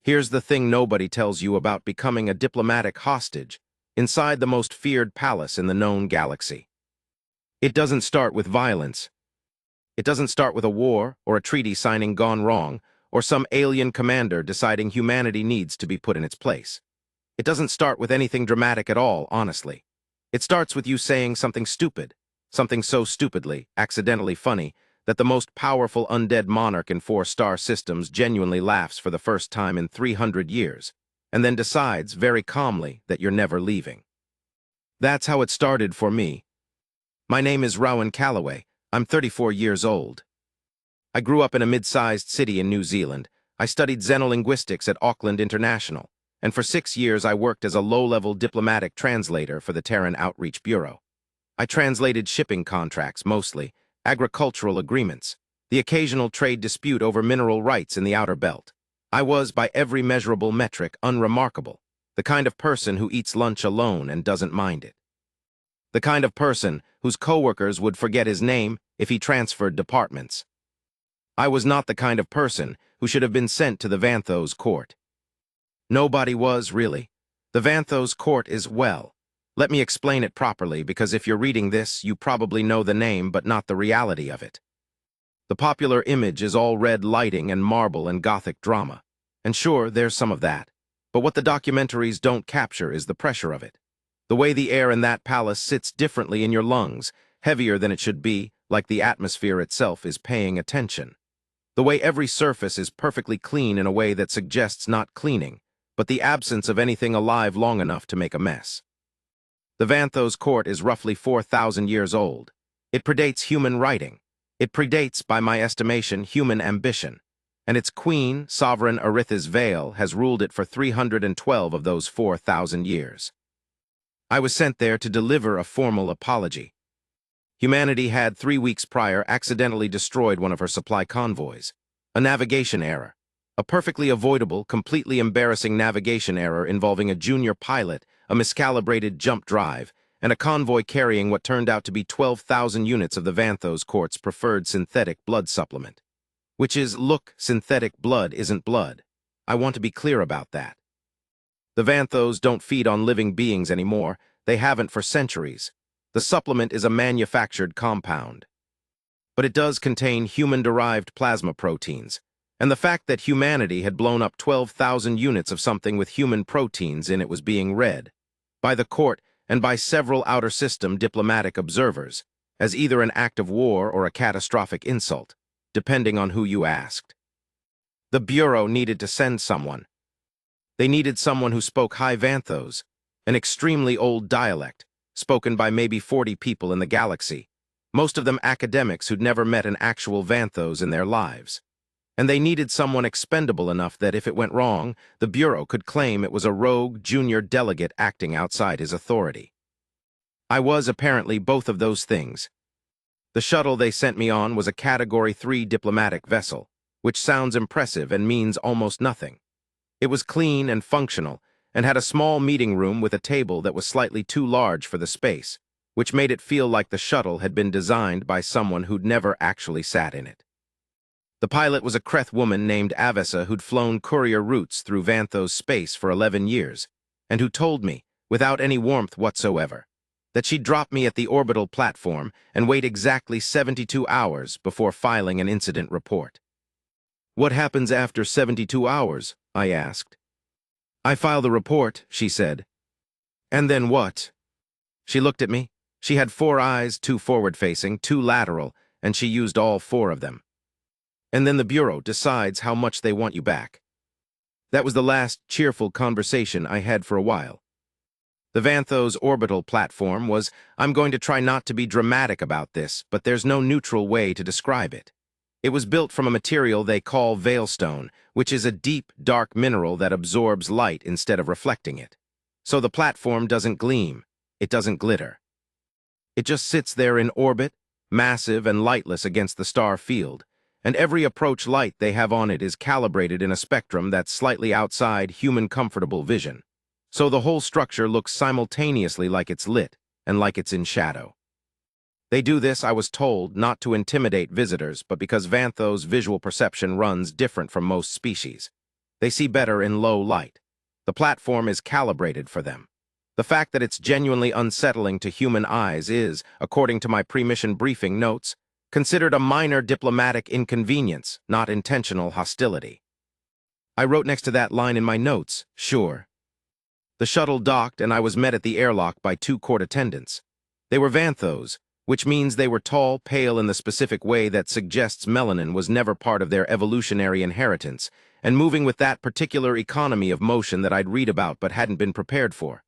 Here's the thing nobody tells you about becoming a diplomatic hostage inside the most feared palace in the known galaxy. It doesn't start with violence. It doesn't start with a war or a treaty signing gone wrong or some alien commander deciding humanity needs to be put in its place. It doesn't start with anything dramatic at all, honestly. It starts with you saying something stupid, something so stupidly, accidentally funny, that the most powerful undead monarch in 4-star systems genuinely laughs for the first time in 300 years, and then decides, very calmly, that you're never leaving. That's how it started for me. My name is Rowan Calloway. I'm 34 years old. I grew up in a mid-sized city in New Zealand. I studied xenolinguistics at Auckland International, and for 6 years I worked as a low-level diplomatic translator for the Terran Outreach Bureau. I translated shipping contracts, mostly, agricultural agreements, the occasional trade dispute over mineral rights in the Outer Belt. I was, by every measurable metric, unremarkable, the kind of person who eats lunch alone and doesn't mind it. The kind of person whose coworkers would forget his name if he transferred departments. I was not the kind of person who should have been sent to the Vanthos court. Nobody was, really. The Vanthos court is, well, let me explain it properly, because if you're reading this, you probably know the name but not the reality of it. The popular image is all red lighting and marble and Gothic drama. And sure, there's some of that. But what the documentaries don't capture is the pressure of it. The way the air in that palace sits differently in your lungs, heavier than it should be, like the atmosphere itself is paying attention. The way every surface is perfectly clean in a way that suggests not cleaning, but the absence of anything alive long enough to make a mess. The Vanthos court is roughly 4,000 years old. It predates human writing. It predates, by my estimation, human ambition. And its queen, Sovereign Aritha's Vale, has ruled it for 312 of those 4,000 years. I was sent there to deliver a formal apology. Humanity had 3 weeks prior accidentally destroyed one of her supply convoys. A navigation error. A perfectly avoidable, completely embarrassing navigation error involving a junior pilot, a miscalibrated jump drive, and a convoy carrying what turned out to be 12,000 units of the Vanthos court's preferred synthetic blood supplement. Which is, look, synthetic blood isn't blood. I want to be clear about that. The Vanthos don't feed on living beings anymore. They haven't for centuries. The supplement is a manufactured compound. But it does contain human-derived plasma proteins, and the fact that humanity had blown up 12,000 units of something with human proteins in it was being read by the court and by several outer system diplomatic observers as either an act of war or a catastrophic insult, depending on who you asked. The Bureau needed to send someone. They needed someone who spoke High Vanthos, an extremely old dialect, spoken by maybe 40 people in the galaxy, most of them academics who'd never met an actual Vanthos in their lives. And they needed someone expendable enough that if it went wrong, the Bureau could claim it was a rogue junior delegate acting outside his authority. I was apparently both of those things. The shuttle they sent me on was a Category 3 diplomatic vessel, which sounds impressive and means almost nothing. It was clean and functional, and had a small meeting room with a table that was slightly too large for the space, which made it feel like the shuttle had been designed by someone who'd never actually sat in it. The pilot was a Kreth woman named Avessa who'd flown courier routes through Vanthos space for 11 years, and who told me, without any warmth whatsoever, that she'd drop me at the orbital platform and wait exactly 72 hours before filing an incident report. "What happens after 72 hours?" I asked. "I file the report," she said. "And then what?" She looked at me. She had 4 eyes, 2 forward-facing, 2 lateral, and she used all 4 of them. "And then the Bureau decides how much they want you back." That was the last cheerful conversation I had for a while. The Vanthos orbital platform was, I'm going to try not to be dramatic about this, but there's no neutral way to describe it. It was built from a material they call veilstone, which is a deep, dark mineral that absorbs light instead of reflecting it. So the platform doesn't gleam, it doesn't glitter. It just sits there in orbit, massive and lightless against the star field, and every approach light they have on it is calibrated in a spectrum that's slightly outside human comfortable vision. So the whole structure looks simultaneously like it's lit and like it's in shadow. They do this, I was told, not to intimidate visitors, but because Vanthos' visual perception runs different from most species. They see better in low light. The platform is calibrated for them. The fact that it's genuinely unsettling to human eyes is, according to my pre-mission briefing notes, considered a minor diplomatic inconvenience, not intentional hostility. I wrote next to that line in my notes, sure. The shuttle docked and I was met at the airlock by 2 court attendants. They were Vanthos, which means they were tall, pale in the specific way that suggests melanin was never part of their evolutionary inheritance, and moving with that particular economy of motion that I'd read about but hadn't been prepared for.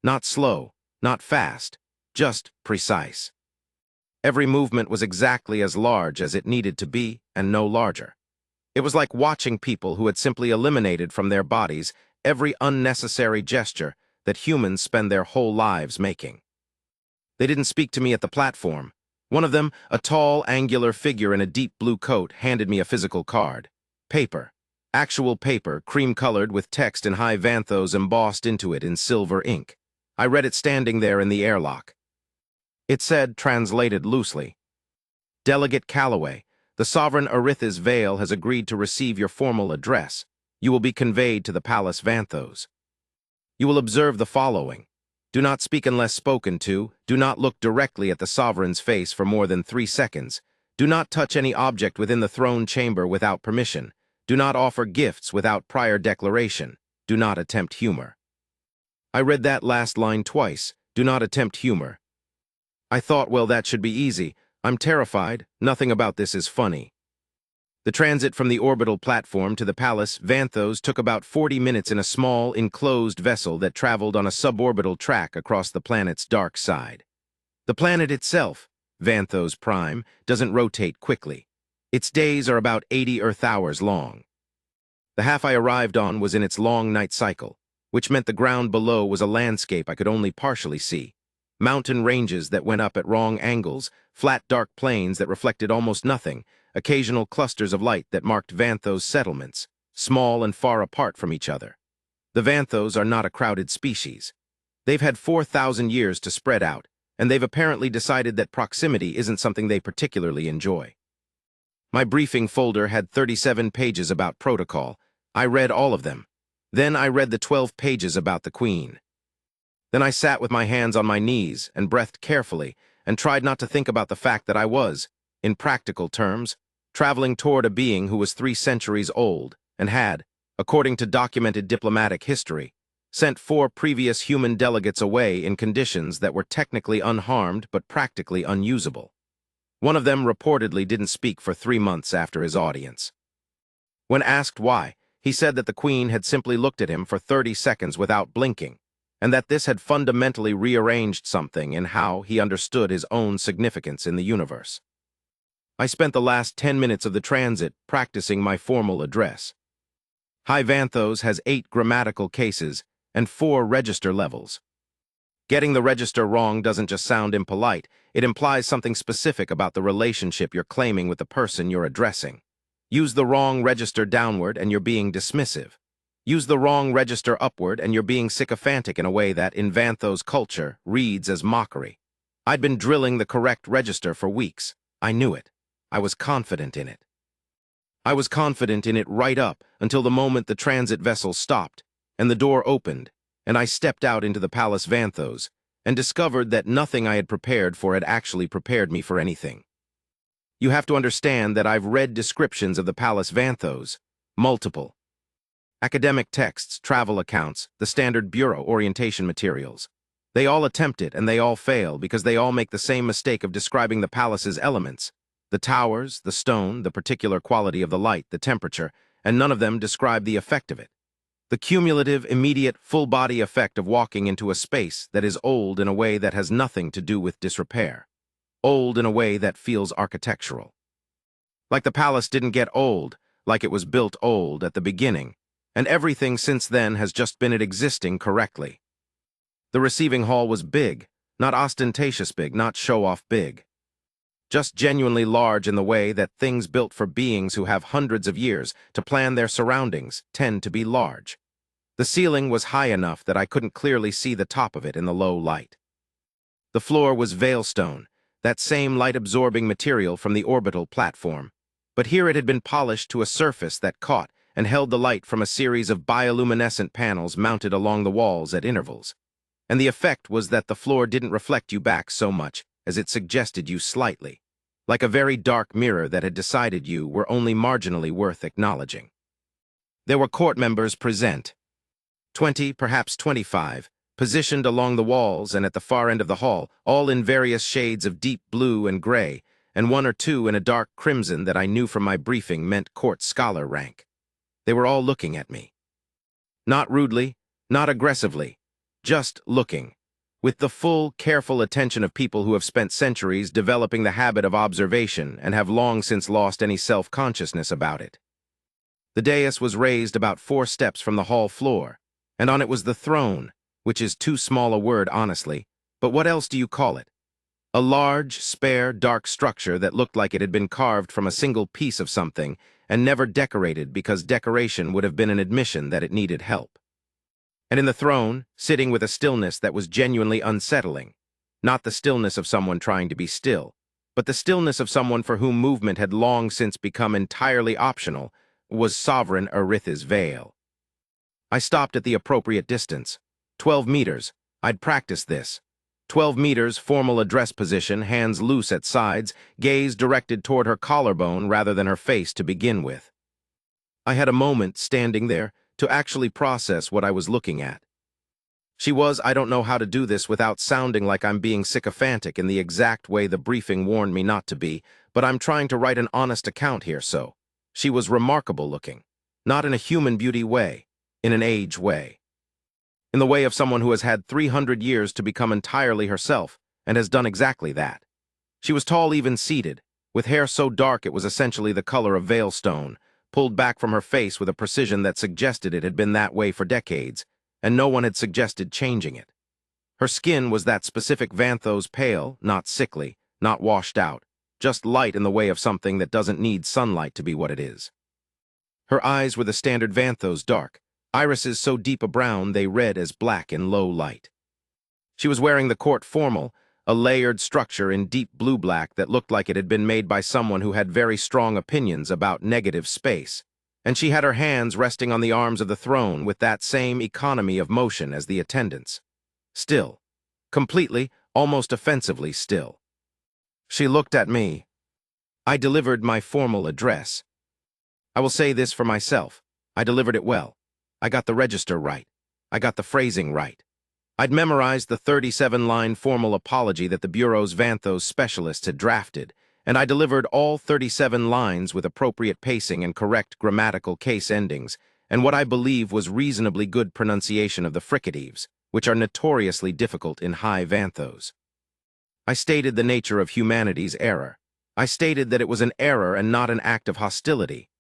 Not slow, not fast, just precise. Every movement was exactly as large as it needed to be, and no larger. It was like watching people who had simply eliminated from their bodies every unnecessary gesture that humans spend their whole lives making. They didn't speak to me at the platform. One of them, a tall, angular figure in a deep blue coat, handed me a physical card. Paper. Actual paper, cream-colored with text in high Vanthos embossed into it in silver ink. I read it standing there in the airlock. It said, translated loosely, Delegate Calloway, the Sovereign Aritha's Vale has agreed to receive your formal address. You will be conveyed to the Palace Vanthos. You will observe the following. Do not speak unless spoken to. Do not look directly at the Sovereign's face for more than 3 seconds. Do not touch any object within the throne chamber without permission. Do not offer gifts without prior declaration. Do not attempt humor. I read that last line twice. Do not attempt humor. I thought, well, that should be easy. I'm terrified. Nothing about this is funny. The transit from the orbital platform to the Palace Vanthos took about 40 minutes in a small, enclosed vessel that traveled on a suborbital track across the planet's dark side. The planet itself, Vanthos Prime, doesn't rotate quickly. Its days are about 80 Earth hours long. The half I arrived on was in its long night cycle, which meant the ground below was a landscape I could only partially see. Mountain ranges that went up at wrong angles, flat dark plains that reflected almost nothing, occasional clusters of light that marked Vanthos settlements, small and far apart from each other. The Vanthos are not a crowded species. They've had 4,000 years to spread out, and they've apparently decided that proximity isn't something they particularly enjoy. My briefing folder had 37 pages about protocol. I read all of them. Then I read the 12 pages about the Queen. Then I sat with my hands on my knees and breathed carefully and tried not to think about the fact that I was, in practical terms, traveling toward a being who was 3 centuries old and had, according to documented diplomatic history, sent 4 previous human delegates away in conditions that were technically unharmed but practically unusable. One of them reportedly didn't speak for 3 months after his audience. When asked why, he said that the Queen had simply looked at him for 30 seconds without blinking, and that this had fundamentally rearranged something in how he understood his own significance in the universe. I spent the last 10 minutes of the transit practicing my formal address. High Vanthos has 8 grammatical cases and 4 register levels. Getting the register wrong doesn't just sound impolite, it implies something specific about the relationship you're claiming with the person you're addressing. Use the wrong register downward and you're being dismissive. Use the wrong register upward and you're being sycophantic in a way that, in Vanthos culture, reads as mockery. I'd been drilling the correct register for weeks. I knew it. I was confident in it. I was confident in it right up until the moment the transit vessel stopped and the door opened, and I stepped out into the Palace Vanthos and discovered that nothing I had prepared for had actually prepared me for anything. You have to understand that I've read descriptions of the Palace Vanthos, multiple. Academic texts, travel accounts, the standard bureau orientation materials. They all attempt it and they all fail because they all make the same mistake of describing the palace's elements. The towers, the stone, the particular quality of the light, the temperature, and none of them describe the effect of it. The cumulative, immediate, full-body effect of walking into a space that is old in a way that has nothing to do with disrepair. Old in a way that feels architectural. Like the palace didn't get old, like it was built old at the beginning, and everything since then has just been it existing correctly. The receiving hall was big, not ostentatious big, not show-off big. Just genuinely large in the way that things built for beings who have hundreds of years to plan their surroundings tend to be large. The ceiling was high enough that I couldn't clearly see the top of it in the low light. The floor was veilstone, that same light-absorbing material from the orbital platform, but here it had been polished to a surface that caught and held the light from a series of bioluminescent panels mounted along the walls at intervals. And the effect was that the floor didn't reflect you back so much as it suggested you slightly, like a very dark mirror that had decided you were only marginally worth acknowledging. There were court members present, 20, perhaps 25, positioned along the walls and at the far end of the hall, all in various shades of deep blue and gray, and one or two in a dark crimson that I knew from my briefing meant court scholar rank. They were all looking at me. Not rudely, not aggressively, just looking, with the full, careful attention of people who have spent centuries developing the habit of observation and have long since lost any self-consciousness about it. The dais was raised about 4 steps from the hall floor, and on it was the throne, which is too small a word, honestly, but what else do you call it? A large, spare, dark structure that looked like it had been carved from a single piece of something and never decorated because decoration would have been an admission that it needed help. And in the throne, sitting with a stillness that was genuinely unsettling, not the stillness of someone trying to be still, but the stillness of someone for whom movement had long since become entirely optional, was Sovereign Aritha's veil. I stopped at the appropriate distance. 12 meters. I'd practiced this. 12 meters, formal address position, hands loose at sides, gaze directed toward her collarbone rather than her face to begin with. I had a moment standing there to actually process what I was looking at. She was, I don't know how to do this without sounding like I'm being sycophantic in the exact way the briefing warned me not to be, but I'm trying to write an honest account here, so. She was remarkable looking, not in a human beauty way, in an age way. In the way of someone who has had 300 years to become entirely herself, and has done exactly that. She was tall even seated, with hair so dark it was essentially the color of veil stone, pulled back from her face with a precision that suggested it had been that way for decades, and no one had suggested changing it. Her skin was that specific Vanthos pale, not sickly, not washed out, just light in the way of something that doesn't need sunlight to be what it is. Her eyes were the standard Vanthos dark, irises so deep a brown they read as black in low light. She was wearing the court formal, a layered structure in deep blue-black that looked like it had been made by someone who had very strong opinions about negative space, and she had her hands resting on the arms of the throne with that same economy of motion as the attendants. Still. Completely, almost offensively still. She looked at me. I delivered my formal address. I will say this for myself. I delivered it well. I got the register right. I got the phrasing right. I'd memorized the 37-line formal apology that the Bureau's Vanthos specialists had drafted, and I delivered all 37 lines with appropriate pacing and correct grammatical case endings, and what I believe was reasonably good pronunciation of the fricatives, which are notoriously difficult in high Vanthos. I stated the nature of humanity's error. I stated that it was an error and not an act of hostility.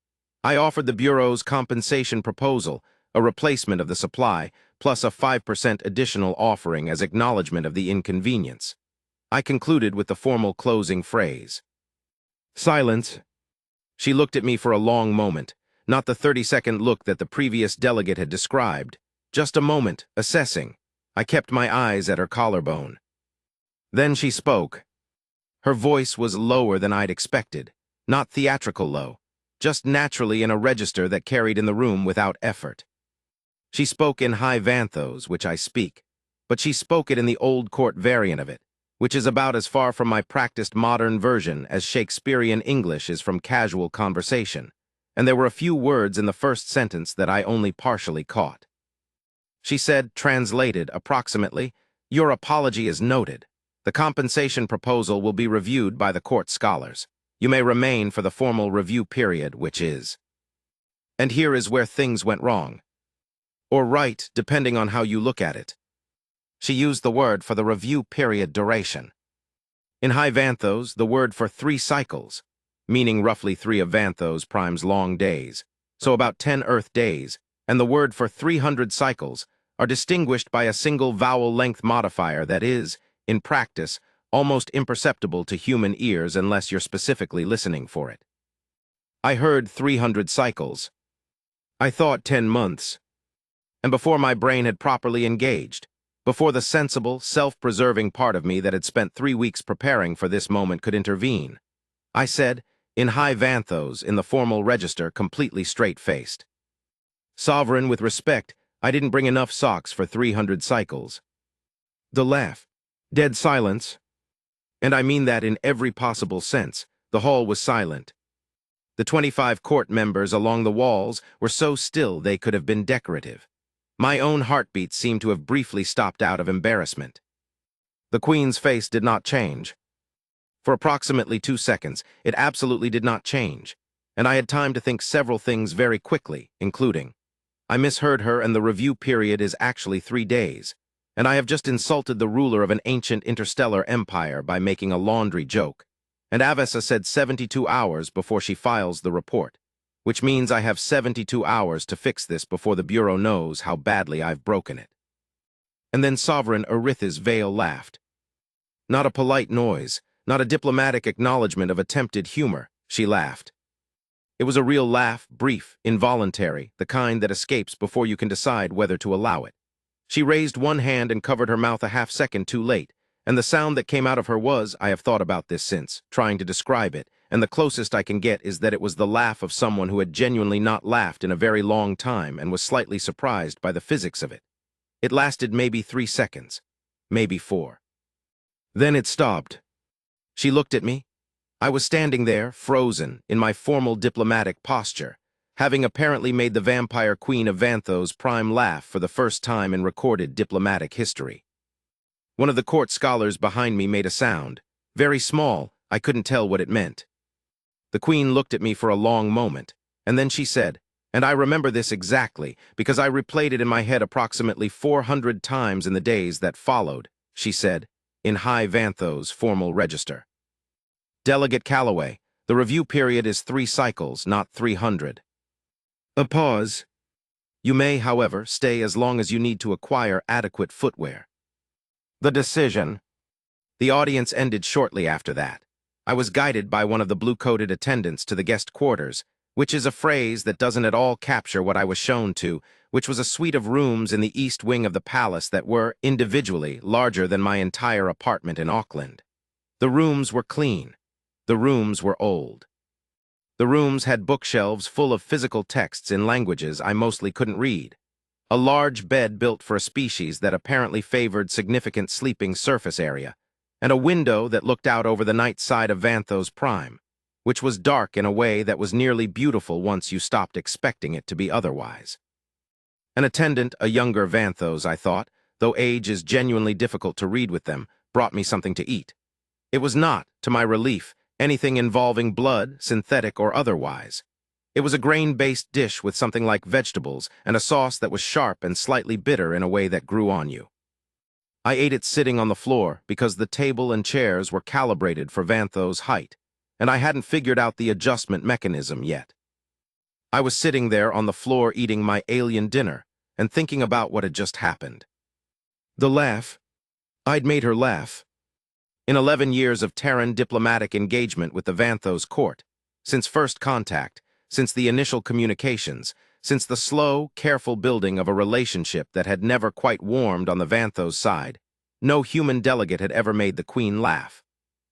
I offered the Bureau's compensation proposal, a replacement of the supply, plus a 5% additional offering as acknowledgement of the inconvenience. I concluded with the formal closing phrase. Silence. She looked at me for a long moment, not the 30-second look that the previous delegate had described. Just a moment, assessing. I kept my eyes at her collarbone. Then she spoke. Her voice was lower than I'd expected, not theatrical low, just naturally in a register that carried in the room without effort. She spoke in high Vanthos, which I speak, but she spoke it in the old court variant of it, which is about as far from my practiced modern version as Shakespearean English is from casual conversation, and there were a few words in the first sentence that I only partially caught. She said, translated approximately, "Your apology is noted. The compensation proposal will be reviewed by the court scholars. You may remain for the formal review period, which is." And here is where things went wrong. Or right, depending on how you look at it. She used the word for the review period duration. In high Vanthos, the word for 3 cycles, meaning roughly 3 of Vanthos Prime's long days, so about 10 Earth days, and the word for 300 cycles are distinguished by a single vowel length modifier that is, in practice, almost imperceptible to human ears unless you're specifically listening for it. I heard 300 cycles. I thought 10 months. And before my brain had properly engaged, before the sensible, self-preserving part of me that had spent 3 weeks preparing for this moment could intervene, I said, in high Vanthos, in the formal register, completely straight-faced, Sovereign, with respect, I didn't bring enough socks for 300 cycles. The laugh. Dead silence. And I mean that in every possible sense. The hall was silent. The 25 court members along the walls were so still they could have been decorative. My own heartbeat seemed to have briefly stopped out of embarrassment. The Queen's face did not change. For approximately 2 seconds, it absolutely did not change, and I had time to think several things very quickly, including, I misheard her and the review period is actually 3 days, and I have just insulted the ruler of an ancient interstellar empire by making a laundry joke, and Avessa said 72 hours before she files the report, which means I have 72 hours to fix this before the Bureau knows how badly I've broken it. And then Sovereign Aritha's veil laughed. Not a polite noise, not a diplomatic acknowledgement of attempted humor, she laughed. It was a real laugh, brief, involuntary, the kind that escapes before you can decide whether to allow it. She raised one hand and covered her mouth a half-second too late, and the sound that came out of her was, I have thought about this since, trying to describe it, and the closest I can get is that it was the laugh of someone who had genuinely not laughed in a very long time and was slightly surprised by the physics of it. It lasted maybe 3 seconds, maybe 4. Then it stopped. She looked at me. I was standing there, frozen, in my formal diplomatic posture, having apparently made the vampire queen of Vanthos prime laugh for the first time in recorded diplomatic history. One of the court scholars behind me made a sound, very small, I couldn't tell what it meant. The queen looked at me for a long moment, and then she said, and I remember this exactly, because I replayed it in my head approximately 400 times in the days that followed, she said, in High Vanthos formal register. Delegate Calloway, the review period is 3 cycles, not 300. A pause. You may, however, stay as long as you need to acquire adequate footwear. The decision. The audience ended shortly after that. I was guided by one of the blue-coated attendants to the guest quarters, which is a phrase that doesn't at all capture what I was shown to, which was a suite of rooms in the east wing of the palace that were, individually, larger than my entire apartment in Auckland. The rooms were clean. The rooms were old. The rooms had bookshelves full of physical texts in languages I mostly couldn't read. A large bed built for a species that apparently favored significant sleeping surface area, and a window that looked out over the night side of Vanthos Prime, which was dark in a way that was nearly beautiful once you stopped expecting it to be otherwise. An attendant, a younger Vanthos, I thought, though age is genuinely difficult to read with them, brought me something to eat. It was not, to my relief, anything involving blood, synthetic or otherwise. It was a grain-based dish with something like vegetables and a sauce that was sharp and slightly bitter in a way that grew on you. I ate it sitting on the floor because the table and chairs were calibrated for Vanthos' height, and I hadn't figured out the adjustment mechanism yet. I was sitting there on the floor eating my alien dinner and thinking about what had just happened. The laugh. I'd made her laugh. In 11 years of Terran diplomatic engagement with the Vanthos court, since first contact, since the initial communications, since the slow, careful building of a relationship that had never quite warmed on the Vanthos side, no human delegate had ever made the Queen laugh.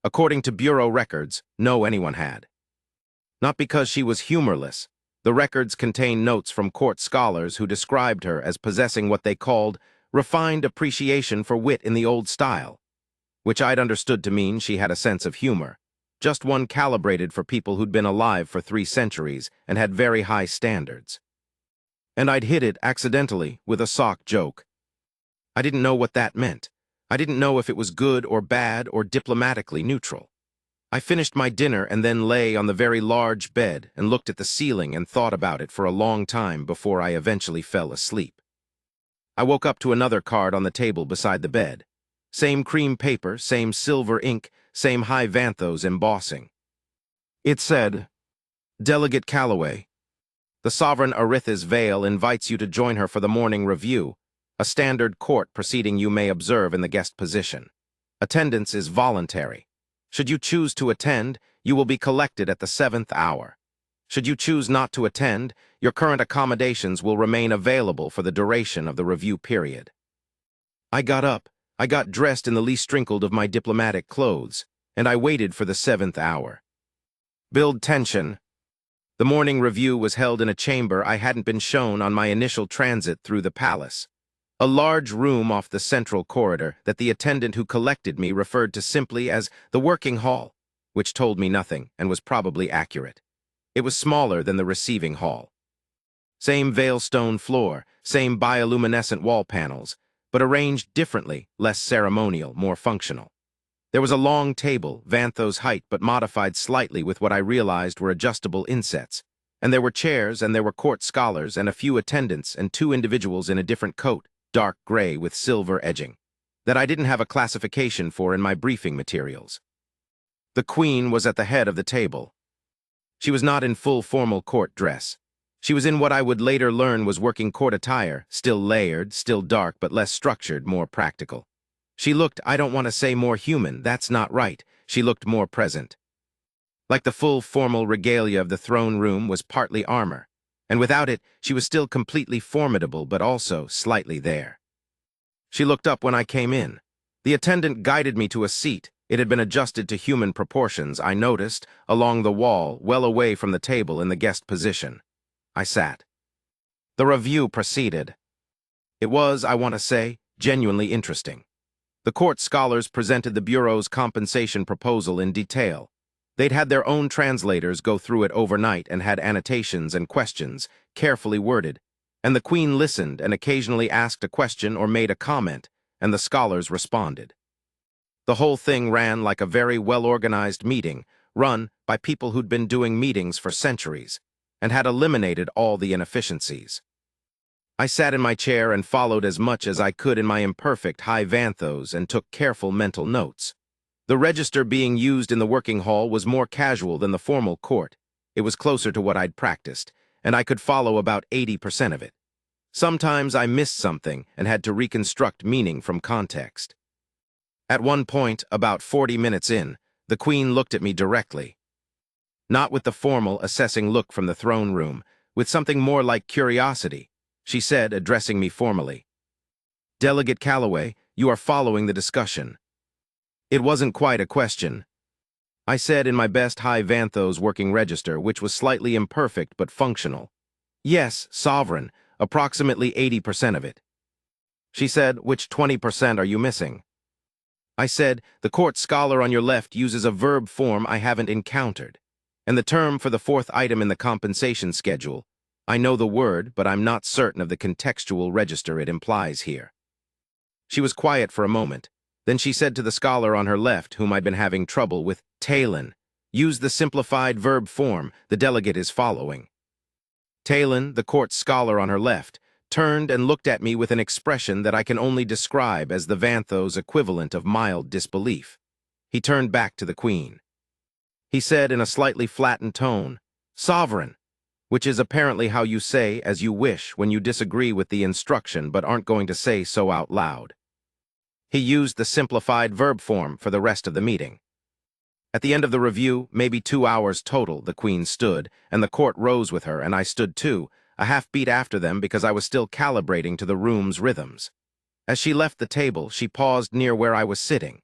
According to Bureau records, no anyone had. Not because she was humorless. The records contain notes from court scholars who described her as possessing what they called refined appreciation for wit in the old style, which I'd understood to mean she had a sense of humor, just one calibrated for people who'd been alive for 3 centuries and had very high standards. And I'd hit it accidentally with a sock joke. I didn't know what that meant. I didn't know if it was good or bad or diplomatically neutral. I finished my dinner and then lay on the very large bed and looked at the ceiling and thought about it for a long time before I eventually fell asleep. I woke up to another card on the table beside the bed. Same cream paper, same silver ink, same High Vanthos embossing. It said, Delegate Calloway, the Sovereign Aritha's veil invites you to join her for the morning review, a standard court proceeding you may observe in the guest position. Attendance is voluntary. Should you choose to attend, you will be collected at the 7th hour. Should you choose not to attend, your current accommodations will remain available for the duration of the review period. I got up. I got dressed in the least wrinkled of my diplomatic clothes, and I waited for the 7th hour. Build tension. The morning review was held in a chamber I hadn't been shown on my initial transit through the palace. A large room off the central corridor that the attendant who collected me referred to simply as the working hall, which told me nothing and was probably accurate. It was smaller than the receiving hall. Same veilstone floor, same bioluminescent wall panels, but arranged differently, less ceremonial, more functional. There was a long table, Vanthos height but modified slightly with what I realized were adjustable insets, and there were chairs and there were court scholars and a few attendants and two individuals in a different coat, dark gray with silver edging, that I didn't have a classification for in my briefing materials. The Queen was at the head of the table. She was not in full formal court dress. She was in what I would later learn was working court attire, still layered, still dark but less structured, more practical. She looked, I don't want to say more human, that's not right, she looked more present. Like the full formal regalia of the throne room was partly armor, and without it, she was still completely formidable but also slightly there. She looked up when I came in. The attendant guided me to a seat. It had been adjusted to human proportions, I noticed, along the wall, well away from the table in the guest position. I sat. The review proceeded. It was, I want to say, genuinely interesting. The court scholars presented the Bureau's compensation proposal in detail. They'd had their own translators go through it overnight and had annotations and questions, carefully worded, and the Queen listened and occasionally asked a question or made a comment, and the scholars responded. The whole thing ran like a very well-organized meeting, run by people who'd been doing meetings for centuries, and had eliminated all the inefficiencies. I sat in my chair and followed as much as I could in my imperfect high Vanthos and took careful mental notes. The register being used in the working hall was more casual than the formal court. It was closer to what I'd practiced, and I could follow about 80% of it. Sometimes I missed something and had to reconstruct meaning from context. At one point, about 40 minutes in, the Queen looked at me directly. Not with the formal, assessing look from the throne room, with something more like curiosity. She said, addressing me formally, "Delegate Calloway, you are following the discussion." It wasn't quite a question. I said in my best high Vanthos working register, which was slightly imperfect but functional. "Yes, sovereign, approximately 80% of it." She said, "Which 20% are you missing?" I said, "The court scholar on your left uses a verb form I haven't encountered, and the term for the fourth item in the compensation schedule. I know the word, but I'm not certain of the contextual register it implies here." She was quiet for a moment. Then she said to the scholar on her left, whom I'd been having trouble with, "Talon, use the simplified verb form the delegate is following." Talon, the court scholar on her left, turned and looked at me with an expression that I can only describe as the Vanthos equivalent of mild disbelief. He turned back to the Queen. He said in a slightly flattened tone, "Sovereign," which is apparently how you say as you wish when you disagree with the instruction but aren't going to say so out loud. He used the simplified verb form for the rest of the meeting. At the end of the review, maybe 2 hours total, the Queen stood, and the court rose with her, and I stood too, a half beat after them because I was still calibrating to the room's rhythms. As she left the table, she paused near where I was sitting.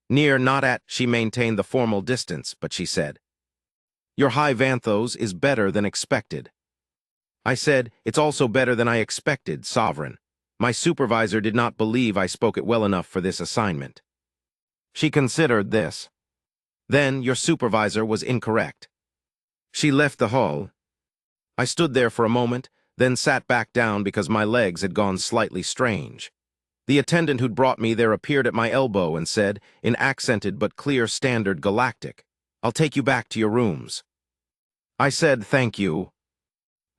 Near, not at, she maintained the formal distance, but she said, "Your high Vanthos is better than expected." I said, "It's also better than I expected, Sovereign. My supervisor did not believe I spoke it well enough for this assignment." She considered this. "Then your supervisor was incorrect." She left the hall. I stood there for a moment, then sat back down because my legs had gone slightly strange. The attendant who'd brought me there appeared at my elbow and said, in accented but clear standard galactic, "I'll take you back to your rooms." I said, "Thank you."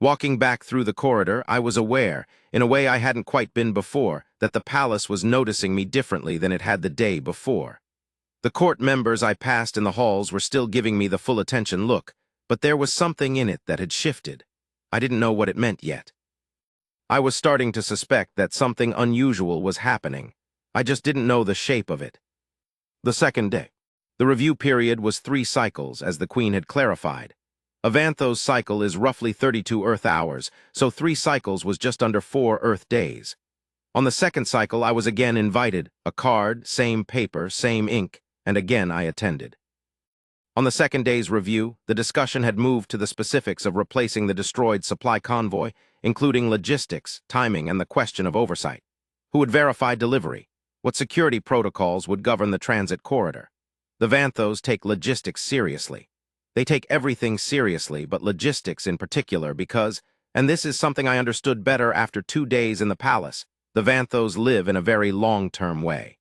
Walking back through the corridor, I was aware, in a way I hadn't quite been before, that the palace was noticing me differently than it had the day before. The court members I passed in the halls were still giving me the full attention look, but there was something in it that had shifted. I didn't know what it meant yet. I was starting to suspect that something unusual was happening. I just didn't know the shape of it. The second day. The review period was 3 cycles, as the Queen had clarified. A Vanthos cycle is roughly 32 Earth hours, so 3 cycles was just under 4 Earth days. On the second cycle, I was again invited, a card, same paper, same ink, and again I attended. On the second day's review, the discussion had moved to the specifics of replacing the destroyed supply convoy, including logistics, timing, and the question of oversight. Who would verify delivery? What security protocols would govern the transit corridor? The Vanthos take logistics seriously. They take everything seriously, but logistics in particular because, and this is something I understood better after 2 days in the palace, the Vanthos live in a very long-term way.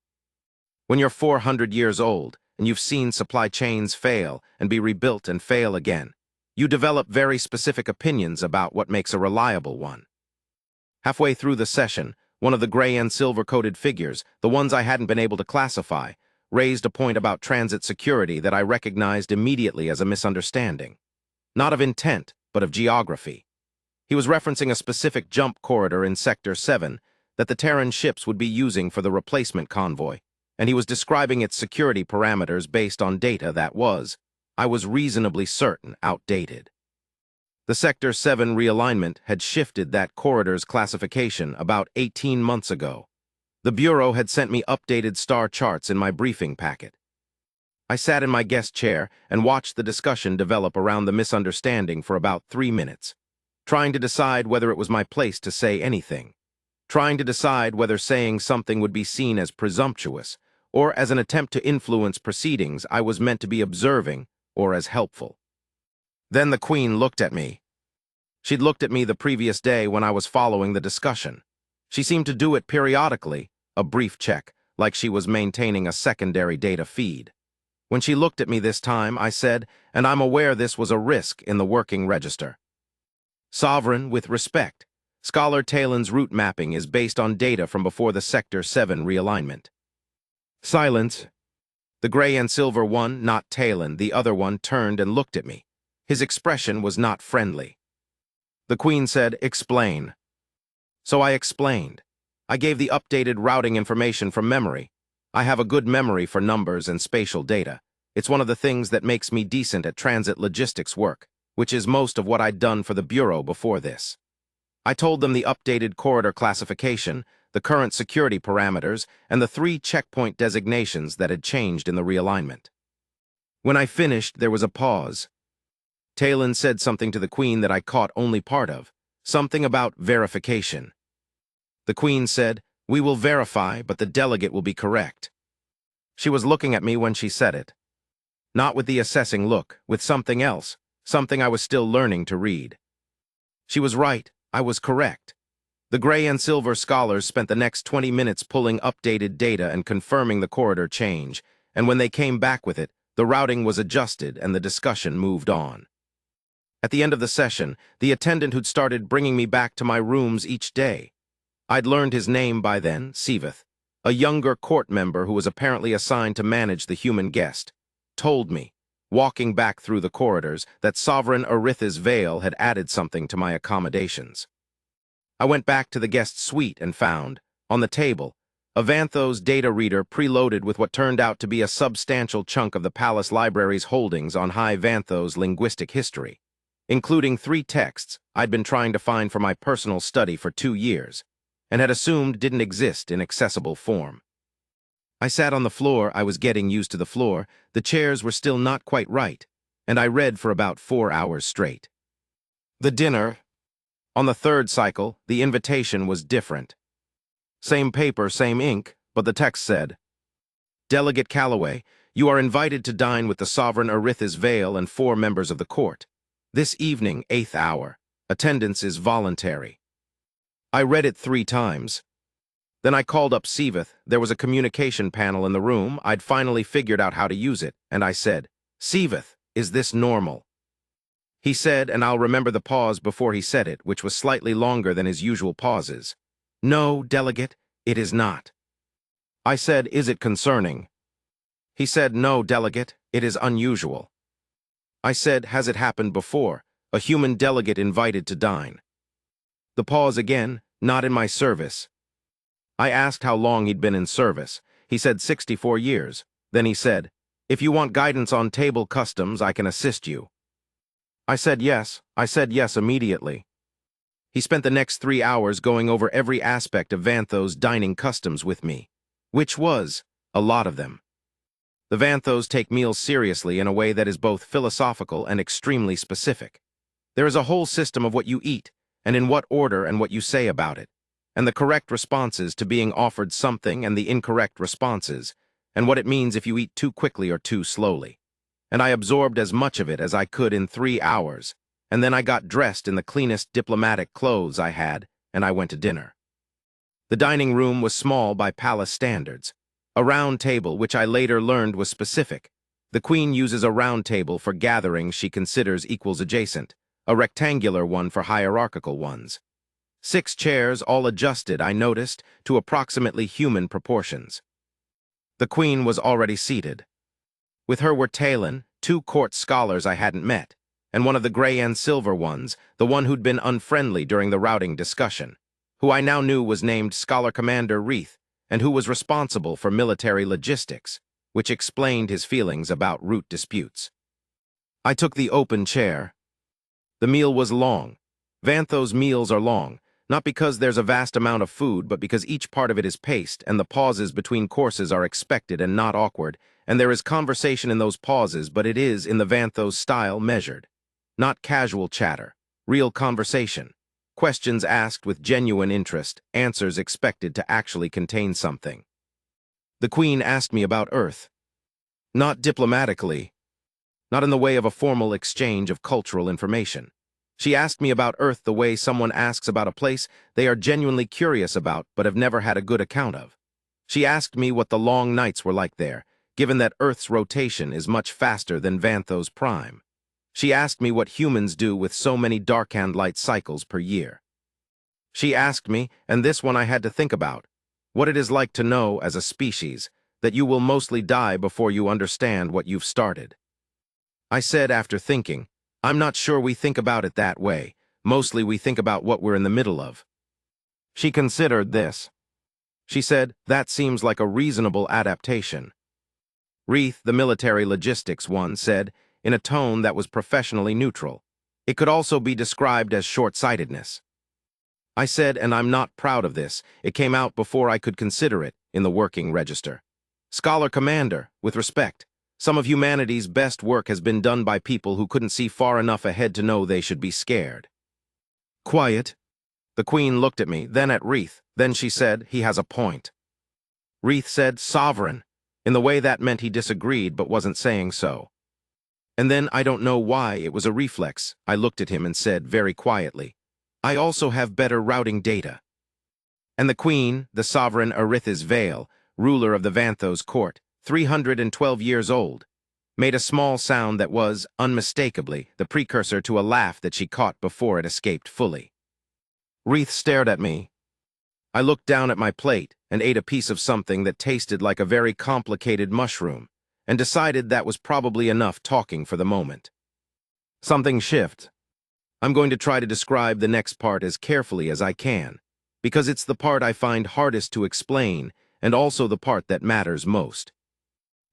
When you're 400 years old, and you've seen supply chains fail and be rebuilt and fail again, you develop very specific opinions about what makes a reliable one. Halfway through the session, one of the gray and silver-coated figures, the ones I hadn't been able to classify, raised a point about transit security that I recognized immediately as a misunderstanding. Not of intent, but of geography. He was referencing a specific jump corridor in Sector 7 that the Terran ships would be using for the replacement convoy, and he was describing its security parameters based on data that was, I was reasonably certain, outdated. The Sector 7 realignment had shifted that corridor's classification about 18 months ago. The Bureau had sent me updated star charts in my briefing packet. I sat in my guest chair and watched the discussion develop around the misunderstanding for about 3 minutes, trying to decide whether it was my place to say anything, trying to decide whether saying something would be seen as presumptuous, or as an attempt to influence proceedings I was meant to be observing, or as helpful. Then the Queen looked at me. She'd looked at me the previous day when I was following the discussion. She seemed to do it periodically, a brief check, like she was maintaining a secondary data feed. When she looked at me this time, I said, and I'm aware this was a risk in the working register. Sovereign, with respect, Scholar Talen's route mapping is based on data from before the Sector 7 realignment. Silence. The gray and silver one, not Talon, the other one, turned and looked at me. His expression was not friendly. The Queen said, "Explain." So I explained. I gave the updated routing information from memory. I have a good memory for numbers and spatial data. It's one of the things that makes me decent at transit logistics work, which is most of what I'd done for the Bureau before this. I told them the updated corridor classification, the current security parameters, and the 3 checkpoint designations that had changed in the realignment. When I finished, there was a pause. Talon said something to the Queen that I caught only part of, something about verification. The Queen said, "We will verify, but the delegate will be correct." She was looking at me when she said it. Not with the assessing look, with something else, something I was still learning to read. She was right, I was correct. The gray and silver scholars spent the next 20 minutes pulling updated data and confirming the corridor change, and when they came back with it, the routing was adjusted and the discussion moved on. At the end of the session, the attendant who'd started bringing me back to my rooms each day. I'd learned his name by then, Siveth, a younger court member who was apparently assigned to manage the human guest, told me, walking back through the corridors, that Sovereign Aritha's veil had added something to my accommodations. I went back to the guest suite and found, on the table, a Vanthos data reader preloaded with what turned out to be a substantial chunk of the Palace Library's holdings on High Vanthos linguistic history, including 3 texts I'd been trying to find for my personal study for 2 years, and had assumed didn't exist in accessible form. I sat on the floor. I was getting used to the floor. The chairs were still not quite right, and I read for about 4 hours straight. The dinner. On the 3rd cycle, the invitation was different. Same paper, same ink, but the text said, "Delegate Calloway, you are invited to dine with the Sovereign Aritha's Veil and 4 members of the court. This evening, 8th hour. Attendance is voluntary." I read it 3 times. Then I called up Siveth. There was a communication panel in the room. I'd finally figured out how to use it, and I said, "Siveth, is this normal?" He said, and I'll remember the pause before he said it, which was slightly longer than his usual pauses, "No, Delegate, it is not." I said, "Is it concerning?" He said, "No, Delegate, it is unusual." I said, "Has it happened before? A human delegate invited to dine?" The pause again, "Not in my service." I asked how long he'd been in service. He said 64 years. Then he said, "If you want guidance on table customs, I can assist you." I said yes immediately. He spent the next 3 hours going over every aspect of Vanthos dining customs with me, which was a lot of them. The Vanthos take meals seriously in a way that is both philosophical and extremely specific. There is a whole system of what you eat, and in what order and what you say about it, and the correct responses to being offered something and the incorrect responses, and what it means if you eat too quickly or too slowly. And I absorbed as much of it as I could in 3 hours, and then I got dressed in the cleanest diplomatic clothes I had, and I went to dinner. The dining room was small by palace standards. A round table, which I later learned was specific. The queen uses a round table for gatherings she considers equals adjacent, a rectangular one for hierarchical ones. 6 chairs, all adjusted, I noticed, to approximately human proportions. The queen was already seated. With her were Talon, 2 court scholars I hadn't met, and one of the gray and silver ones, the one who'd been unfriendly during the routing discussion, who I now knew was named Scholar Commander Reith, and who was responsible for military logistics, which explained his feelings about route disputes. I took the open chair. The meal was long. Vanthos meals are long, not because there's a vast amount of food, but because each part of it is paced, and the pauses between courses are expected and not awkward, and there is conversation in those pauses, but it is, in the Vanthos style, measured. Not casual chatter, real conversation. Questions asked with genuine interest, answers expected to actually contain something. The queen asked me about Earth. Not diplomatically, not in the way of a formal exchange of cultural information. She asked me about Earth the way someone asks about a place they are genuinely curious about but have never had a good account of. She asked me what the long nights were like there, given that Earth's rotation is much faster than Vanthos prime. She asked me what humans do with so many darkhand light cycles per year. She asked me, and this one I had to think about, what it is like to know, as a species, that you will mostly die before you understand what you've started. I said, after thinking, I'm not sure we think about it that way. Mostly we think about what we're in the middle of. She considered this. She said, that seems like a reasonable adaptation. Reith, the military logistics one, said, in a tone that was professionally neutral, it could also be described as short-sightedness. I said, and I'm not proud of this, it came out before I could consider it in the working register. Scholar Commander, with respect, some of humanity's best work has been done by people who couldn't see far enough ahead to know they should be scared. Quiet. The queen looked at me, then at Reith, then she said, he has a point. Reith said, sovereign, in the way that meant he disagreed but wasn't saying so. And then, I don't know why, it was a reflex. I looked at him and said, very quietly, I also have better routing data. And the queen, the sovereign Arithis Vale, ruler of the Vanthos court, 312 years old, made a small sound that was, unmistakably, the precursor to a laugh that she caught before it escaped fully. Reith stared at me. I looked down at my plate and ate a piece of something that tasted like a very complicated mushroom, and decided that was probably enough talking for the moment. Something shifted. I'm going to try to describe the next part as carefully as I can, because it's the part I find hardest to explain and also the part that matters most.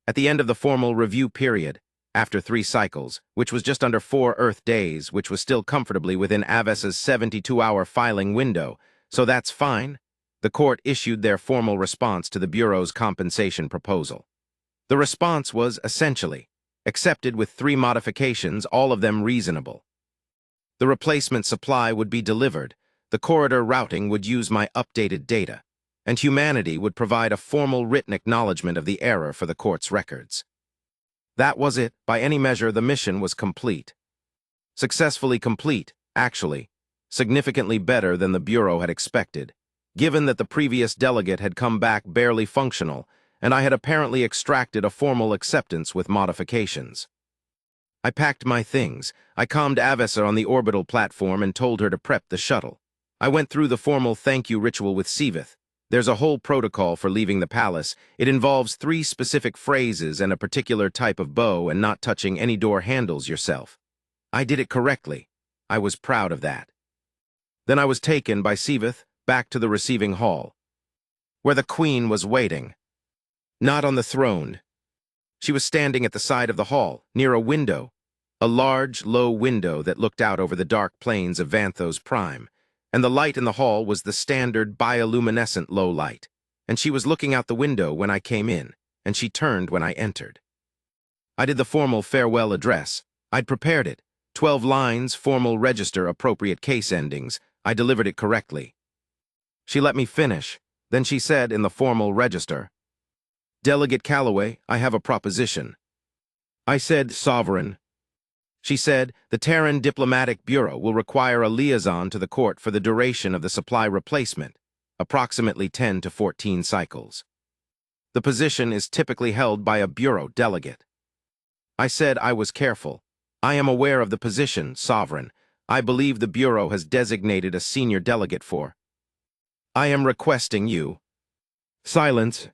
At the end of the formal review period, after 3 cycles, which was just under 4 Earth days, which was still comfortably within Aves's 72-hour filing window, so that's fine, the court issued their formal response to the Bureau's compensation proposal. The response was, essentially, accepted with 3 modifications, all of them reasonable. The replacement supply would be delivered, the corridor routing would use my updated data, and humanity would provide a formal written acknowledgement of the error for the court's records. That was it. By any measure, the mission was complete. Successfully complete, actually, significantly better than the Bureau had expected, given that the previous delegate had come back barely functional, and I had apparently extracted a formal acceptance with modifications. I packed my things. I calmed Avessa on the orbital platform and told her to prep the shuttle. I went through the formal thank you ritual with Sivith. There's a whole protocol for leaving the palace. It involves 3 specific phrases and a particular type of bow and not touching any door handles yourself. I did it correctly. I was proud of that. Then I was taken by Sivith back to the receiving hall, where the queen was waiting. Not on the throne. She was standing at the side of the hall, near a window, a large, low window that looked out over the dark plains of Vanthos Prime, and the light in the hall was the standard bioluminescent low light, and she was looking out the window when I came in, and she turned when I entered. I did the formal farewell address. I'd prepared it. 12 lines, formal register, appropriate case endings. I delivered it correctly. She let me finish. Then she said in the formal register, "Delegate Calloway, I have a proposition." I said, "Sovereign." She said, "The Terran Diplomatic Bureau will require a liaison to the court for the duration of the supply replacement, approximately 10 to 14 cycles. The position is typically held by a bureau delegate." I said I was careful. "I am aware of the position, Sovereign. I believe the bureau has designated a senior delegate for. I am requesting you." Silence.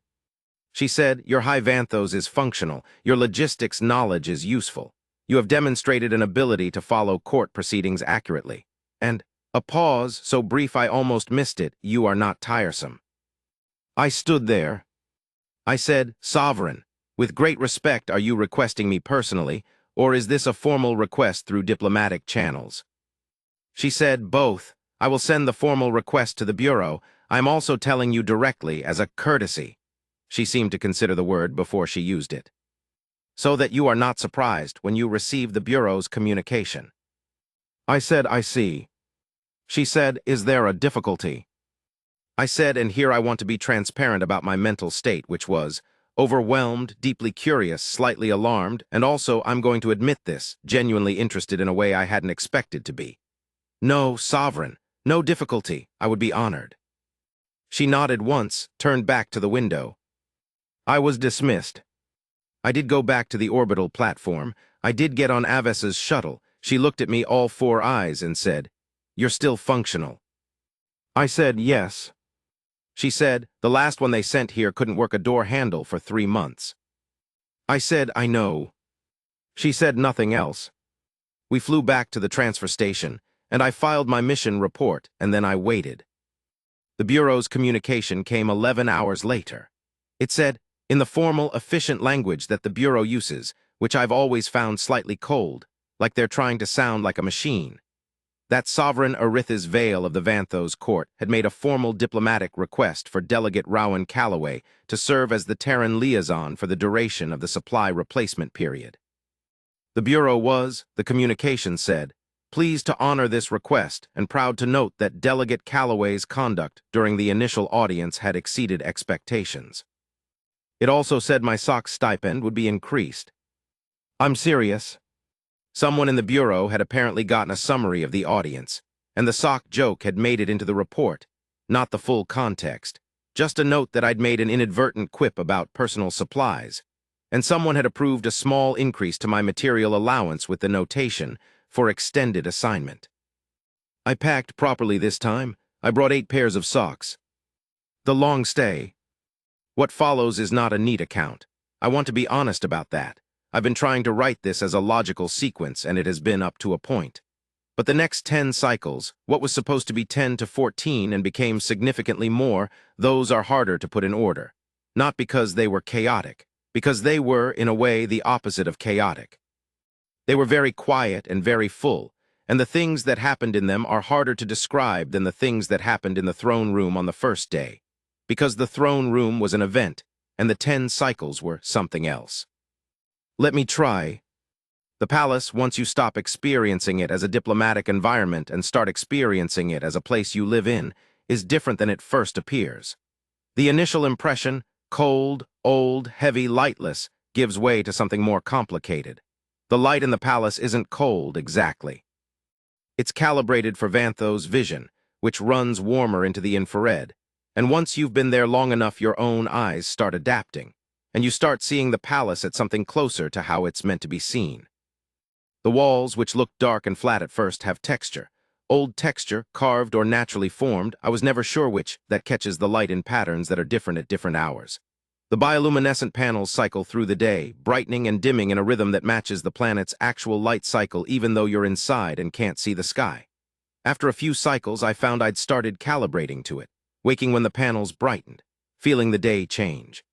She said, "Your High Vanthos is functional. Your logistics knowledge is useful. You have demonstrated an ability to follow court proceedings accurately." And a pause, so brief I almost missed it. "You are not tiresome." I stood there. I said, "Sovereign, with great respect, are you requesting me personally, or is this a formal request through diplomatic channels?" She said, "Both. I will send the formal request to the Bureau. I'm also telling you directly as a courtesy." She seemed to consider the word before she used it. "So that you are not surprised when you receive the Bureau's communication." I said, "I see." She said, "Is there a difficulty?" I said, and here I want to be transparent about my mental state, which was overwhelmed, deeply curious, slightly alarmed, and also, I'm going to admit this, genuinely interested in a way I hadn't expected to be. "No, Sovereign, no difficulty. I would be honored." She nodded once, turned back to the window. I was dismissed. I did go back to the orbital platform. I did get on Avessa's shuttle. She looked at me all four eyes and said, "You're still functional." I said, "Yes." She said, "The last one they sent here couldn't work a door handle for 3 months." I said, "I know." She said nothing else. We flew back to the transfer station, and I filed my mission report, and then I waited. The Bureau's communication came 11 hours later. It said, in the formal, efficient language that the Bureau uses, which I've always found slightly cold, like they're trying to sound like a machine, that Sovereign Aritha's Vale of the Vanthos Court had made a formal diplomatic request for Delegate Rowan Calloway to serve as the Terran liaison for the duration of the supply replacement period. The Bureau was, the communication said, pleased to honor this request and proud to note that Delegate Calloway's conduct during the initial audience had exceeded expectations. It also said my SOC stipend would be increased. I'm serious. Someone in the Bureau had apparently gotten a summary of the audience, and the SOC joke had made it into the report, not the full context, just a note that I'd made an inadvertent quip about personal supplies, and someone had approved a small increase to my material allowance with the notation for extended assignment. I packed properly this time. I brought 8 pairs of socks. The long stay. What follows is not a neat account. I want to be honest about that. I've been trying to write this as a logical sequence, and it has been up to a point. But the next 10 cycles, what was supposed to be 10 to 14 and became significantly more, those are harder to put in order. Not because they were chaotic, because they were, in a way, the opposite of chaotic. They were very quiet and very full, and the things that happened in them are harder to describe than the things that happened in the throne room on the first day, because the throne room was an event, and the 10 cycles were something else. Let me try. The palace, once you stop experiencing it as a diplomatic environment and start experiencing it as a place you live in, is different than it first appears. The initial impression, cold, old, heavy, lightless, gives way to something more complicated. The light in the palace isn't cold exactly. It's calibrated for Vanthos vision, which runs warmer into the infrared, and once you've been there long enough, your own eyes start adapting, and you start seeing the palace at something closer to how it's meant to be seen. The walls, which look dark and flat at first, have texture. Old texture, carved or naturally formed, I was never sure which, that catches the light in patterns that are different at different hours. The bioluminescent panels cycle through the day, brightening and dimming in a rhythm that matches the planet's actual light cycle even though you're inside and can't see the sky. After a few cycles, I found I'd started calibrating to it, waking when the panels brightened, feeling the day change.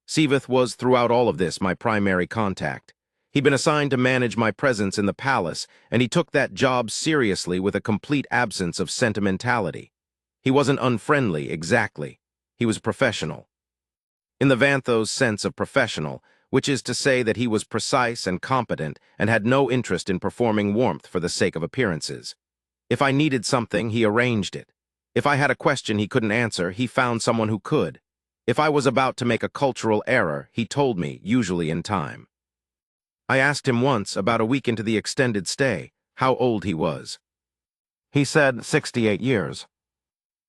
Siveth was, throughout all of this, my primary contact. He'd been assigned to manage my presence in the palace, and he took that job seriously with a complete absence of sentimentality. He wasn't unfriendly, exactly. He was professional. In the Vanthos sense of professional, which is to say that he was precise and competent and had no interest in performing warmth for the sake of appearances. If I needed something, he arranged it. If I had a question he couldn't answer, he found someone who could. If I was about to make a cultural error, he told me, usually in time. I asked him once, about a week into the extended stay, how old he was. He said 68 years.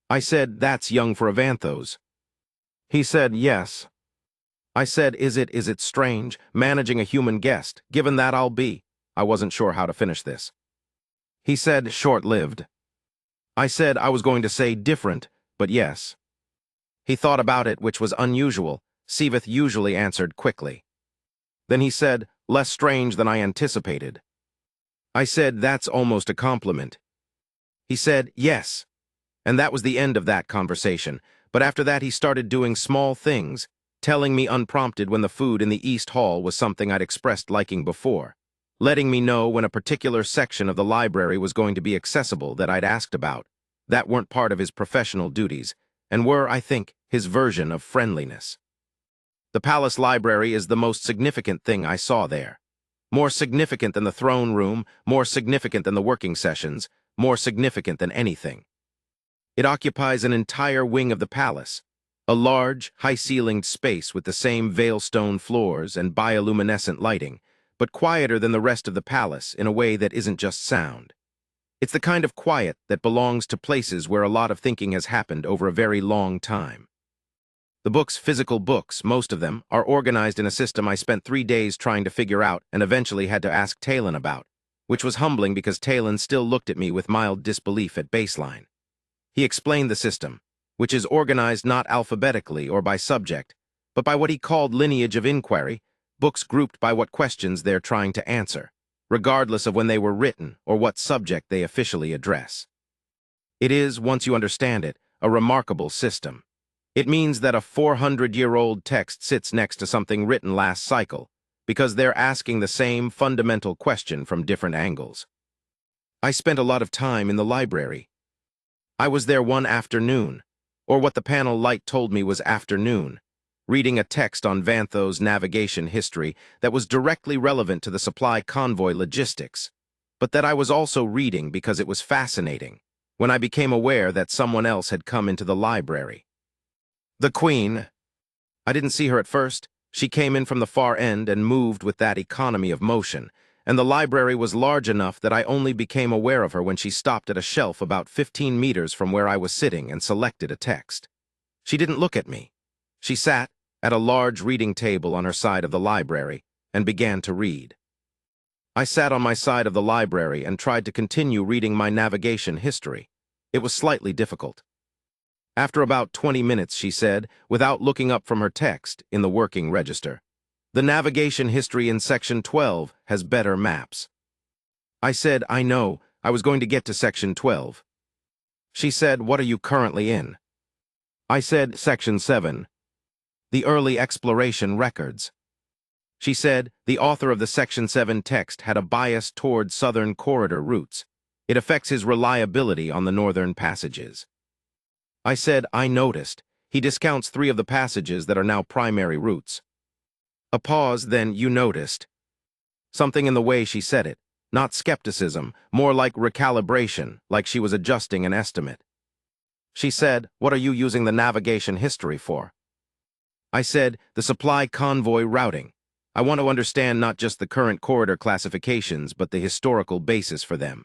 I said, that's young for a Vanthos. He said, yes. I said, is it strange, managing a human guest, given that I'll be. I wasn't sure how to finish this. He said, short-lived. I said I was going to say different, but yes. He thought about it, which was unusual. Siveth usually answered quickly. Then he said, less strange than I anticipated. I said, that's almost a compliment. He said, yes. And that was the end of that conversation, but after that he started doing small things, telling me unprompted when the food in the East Hall was something I'd expressed liking before, letting me know when a particular section of the library was going to be accessible that I'd asked about, that weren't part of his professional duties, and were, I think, his version of friendliness. The Palace Library is the most significant thing I saw there. More significant than the throne room, more significant than the working sessions, more significant than anything. It occupies an entire wing of the palace, a large, high-ceilinged space with the same veilstone floors and bioluminescent lighting, but quieter than the rest of the palace in a way that isn't just sound. It's the kind of quiet that belongs to places where a lot of thinking has happened over a very long time. The books, physical books, most of them, are organized in a system I spent 3 days trying to figure out and eventually had to ask Talon about, which was humbling because Talon still looked at me with mild disbelief at baseline. He explained the system, which is organized not alphabetically or by subject, but by what he called lineage of inquiry, books grouped by what questions they're trying to answer, regardless of when they were written or what subject they officially address. It is, once you understand it, a remarkable system. It means that a 400-year-old text sits next to something written last cycle, because they're asking the same fundamental question from different angles. I spent a lot of time in the library. I was there one afternoon, or what the panel light told me was afternoon, reading a text on Vanthos navigation history that was directly relevant to the supply convoy logistics, but that I was also reading because it was fascinating, when I became aware that someone else had come into the library. The Queen. I didn't see her at first. She came in from the far end and moved with that economy of motion, and the library was large enough that I only became aware of her when she stopped at a shelf about 15 meters from where I was sitting and selected a text. She didn't look at me. She sat at a large reading table on her side of the library and began to read. I sat on my side of the library and tried to continue reading my navigation history. It was slightly difficult. After about 20 minutes, she said, without looking up from her text in the working register, the navigation history in Section 12 has better maps. I said, I know, I was going to get to Section 12. She said, what are you currently in? I said, Section 7. The early exploration records. She said, the author of the Section 7 text had a bias toward southern corridor routes. It affects his reliability on the northern passages. I said, I noticed. He discounts 3 of the passages that are now primary routes. A pause, then you noticed. Something in the way she said it, not skepticism, more like recalibration, like she was adjusting an estimate. She said, what are you using the navigation history for? I said, the supply convoy routing. I want to understand not just the current corridor classifications, but the historical basis for them.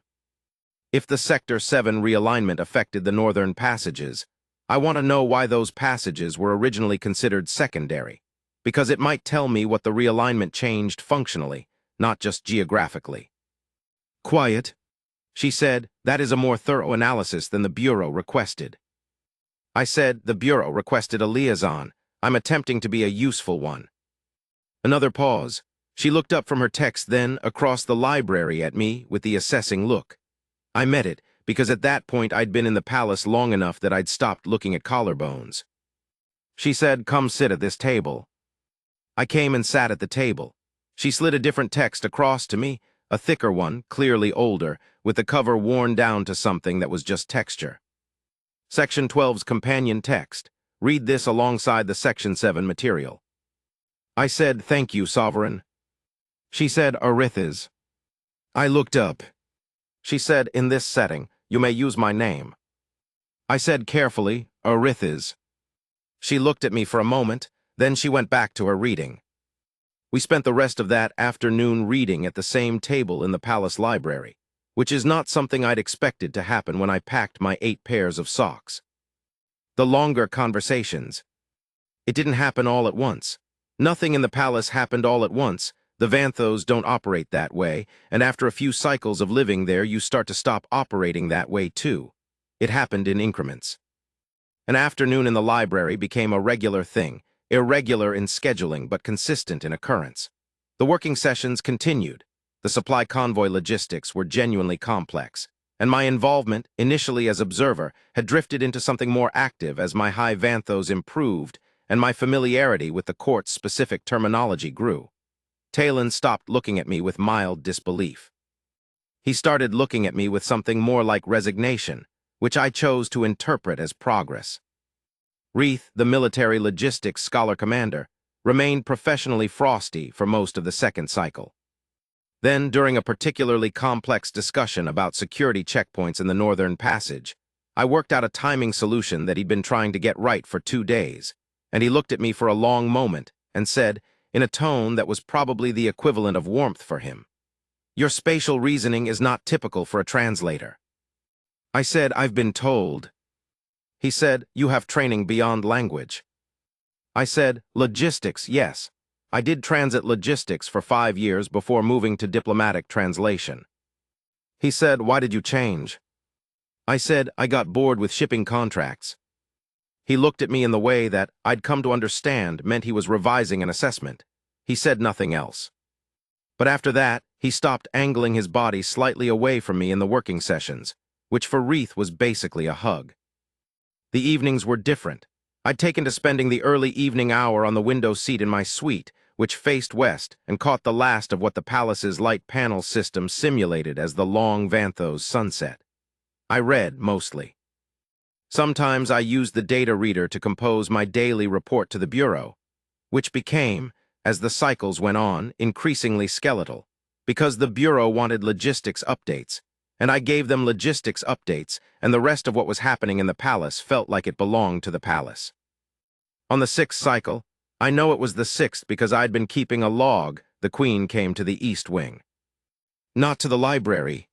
If the Sector 7 realignment affected the northern passages, I want to know why those passages were originally considered secondary, because it might tell me what the realignment changed functionally, not just geographically. Quiet, she said, that is a more thorough analysis than the Bureau requested. I said, the Bureau requested a liaison. I'm attempting to be a useful one. Another pause. She looked up from her text, then across the library at me with the assessing look. I met it, because at that point I'd been in the palace long enough that I'd stopped looking at collarbones. She said, come sit at this table. I came and sat at the table. She slid a different text across to me, a thicker one, clearly older, with the cover worn down to something that was just texture. Section 12's companion text. Read this alongside the Section 7 material. I said, "Thank you, Sovereign." She said, "Arithis." I looked up. She said, "In this setting, you may use my name." I said carefully, "Arithis." She looked at me for a moment, then she went back to her reading. We spent the rest of that afternoon reading at the same table in the palace library, which is not something I'd expected to happen when I packed my 8 pairs of socks. The longer conversations. It didn't happen all at once. Nothing in the palace happened all at once. The Vanthos don't operate that way, and after a few cycles of living there, you start to stop operating that way too. It happened in increments. An afternoon in the library became a regular thing, irregular in scheduling but consistent in occurrence. The working sessions continued. The supply convoy logistics were genuinely complex, and my involvement, initially as observer, had drifted into something more active as my high Vanthos improved and my familiarity with the court's specific terminology grew. Talon stopped looking at me with mild disbelief. He started looking at me with something more like resignation, which I chose to interpret as progress. Reith, the military logistics scholar commander, remained professionally frosty for most of the second cycle. Then, during a particularly complex discussion about security checkpoints in the Northern Passage, I worked out a timing solution that he'd been trying to get right for 2 days, and he looked at me for a long moment and said, in a tone that was probably the equivalent of warmth for him, "Your spatial reasoning is not typical for a translator." I said, "I've been told." He said, "You have training beyond language." I said, "Logistics, yes. I did transit logistics for 5 years before moving to diplomatic translation." He said, "Why did you change?" I said, "I got bored with shipping contracts." He looked at me in the way that I'd come to understand meant he was revising an assessment. He said nothing else. But after that, he stopped angling his body slightly away from me in the working sessions, which for Reith was basically a hug. The evenings were different. I'd taken to spending the early evening hour on the window seat in my suite, which faced west and caught the last of what the palace's light panel system simulated as the long Vanthos sunset. I read, mostly. Sometimes I used the data reader to compose my daily report to the Bureau, which became, as the cycles went on, increasingly skeletal, because the Bureau wanted logistics updates, and I gave them logistics updates, and the rest of what was happening in the palace felt like it belonged to the palace. On the 6th cycle, I know it was the 6th because I'd been keeping a log, the Queen came to the East Wing. Not to the library.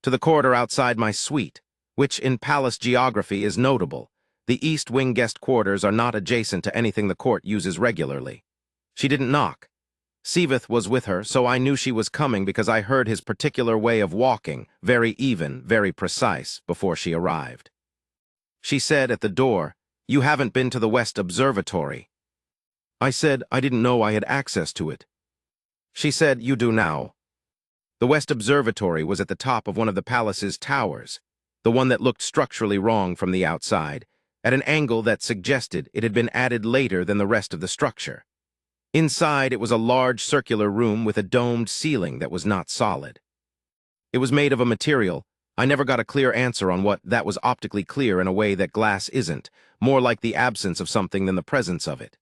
To the corridor outside my suite, which in palace geography is notable. The East Wing guest quarters are not adjacent to anything the court uses regularly. She didn't knock. Siveth was with her, so I knew she was coming because I heard his particular way of walking, very even, very precise, before she arrived. She said at the door, "You haven't been to the West Observatory." I said I didn't know I had access to it. She said, "You do now." The West Observatory was at the top of one of the palace's towers, the one that looked structurally wrong from the outside, at an angle that suggested it had been added later than the rest of the structure. Inside, it was a large circular room with a domed ceiling that was not solid. It was made of a material. I never got a clear answer on what that was optically clear in a way that glass isn't, more like the absence of something than the presence of it.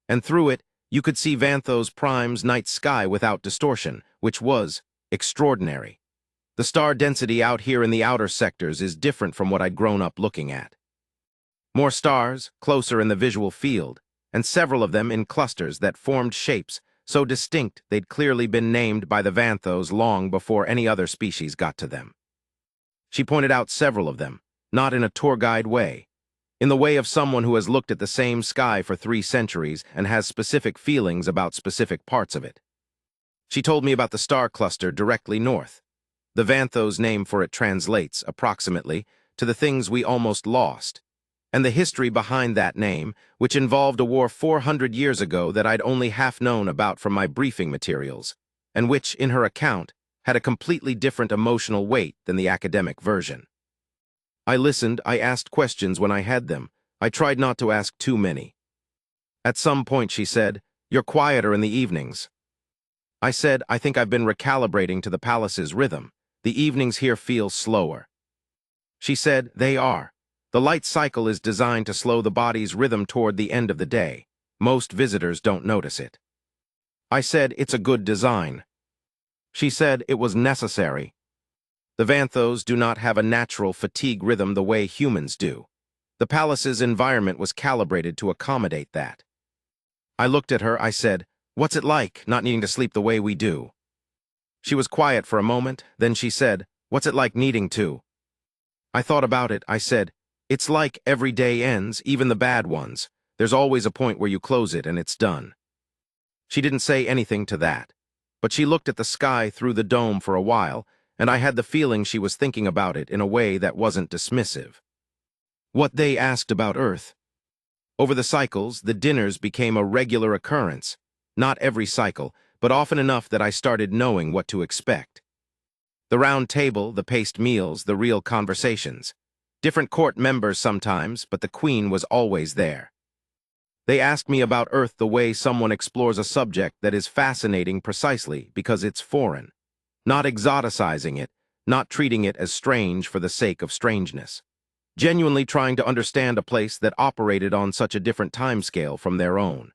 And through it, you could see Vanthos Prime's night sky without distortion, which was extraordinary. The star density out here in the outer sectors is different from what I'd grown up looking at. More stars, closer in the visual field, and several of them in clusters that formed shapes so distinct they'd clearly been named by the Vanthos long before any other species got to them. She pointed out several of them, not in a tour guide way, in the way of someone who has looked at the same sky for 3 centuries and has specific feelings about specific parts of it. She told me about the star cluster directly north. The Vanthos name for it translates, approximately, to the things we almost lost, and the history behind that name, which involved a war 400 years ago that I'd only half known about from my briefing materials, and which, in her account, had a completely different emotional weight than the academic version. I listened, I asked questions when I had them. I tried not to ask too many. At some point she said, "You're quieter in the evenings." I said, "I think I've been recalibrating to the palace's rhythm. The evenings here feel slower." She said, "They are. The light cycle is designed to slow the body's rhythm toward the end of the day. Most visitors don't notice it." I said, it's a good design. She said it was necessary. The Vanthos do not have a natural fatigue rhythm the way humans do. The palace's environment was calibrated to accommodate that. I looked at her, I said, what's it like, not needing to sleep the way we do? She was quiet for a moment, then she said, what's it like needing to? I thought about it, I said, it's like every day ends, even the bad ones. There's always a point where you close it and it's done. She didn't say anything to that, but she looked at the sky through the dome for a while, and I had the feeling she was thinking about it in a way that wasn't dismissive. What they asked about Earth. Over the cycles, the dinners became a regular occurrence. Not every cycle, but often enough that I started knowing what to expect. The round table, the paced meals, the real conversations. Different court members sometimes, but the Queen was always there. They asked me about Earth the way someone explores a subject that is fascinating precisely because it's foreign. Not exoticizing it, not treating it as strange for the sake of strangeness. Genuinely trying to understand a place that operated on such a different timescale from their own.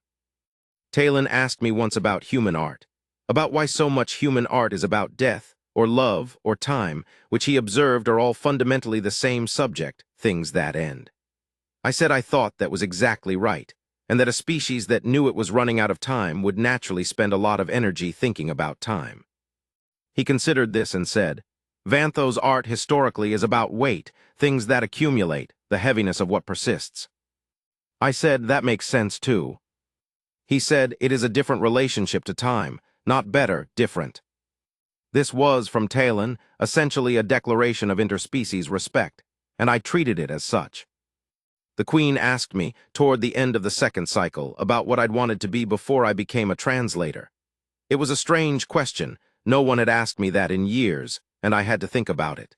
Talon asked me once about human art, about why so much human art is about death, or love, or time, which he observed are all fundamentally the same subject, things that end. I said I thought that was exactly right, and that a species that knew it was running out of time would naturally spend a lot of energy thinking about time. He considered this and said, Vanthos art historically is about weight, things that accumulate, the heaviness of what persists. I said that makes sense too. He said it is a different relationship to time, not better, different. This was, from Talon, essentially a declaration of interspecies respect, and I treated it as such. The Queen asked me, toward the end of the second cycle, about what I'd wanted to be before I became a translator. It was a strange question. No one had asked me that in years, and I had to think about it.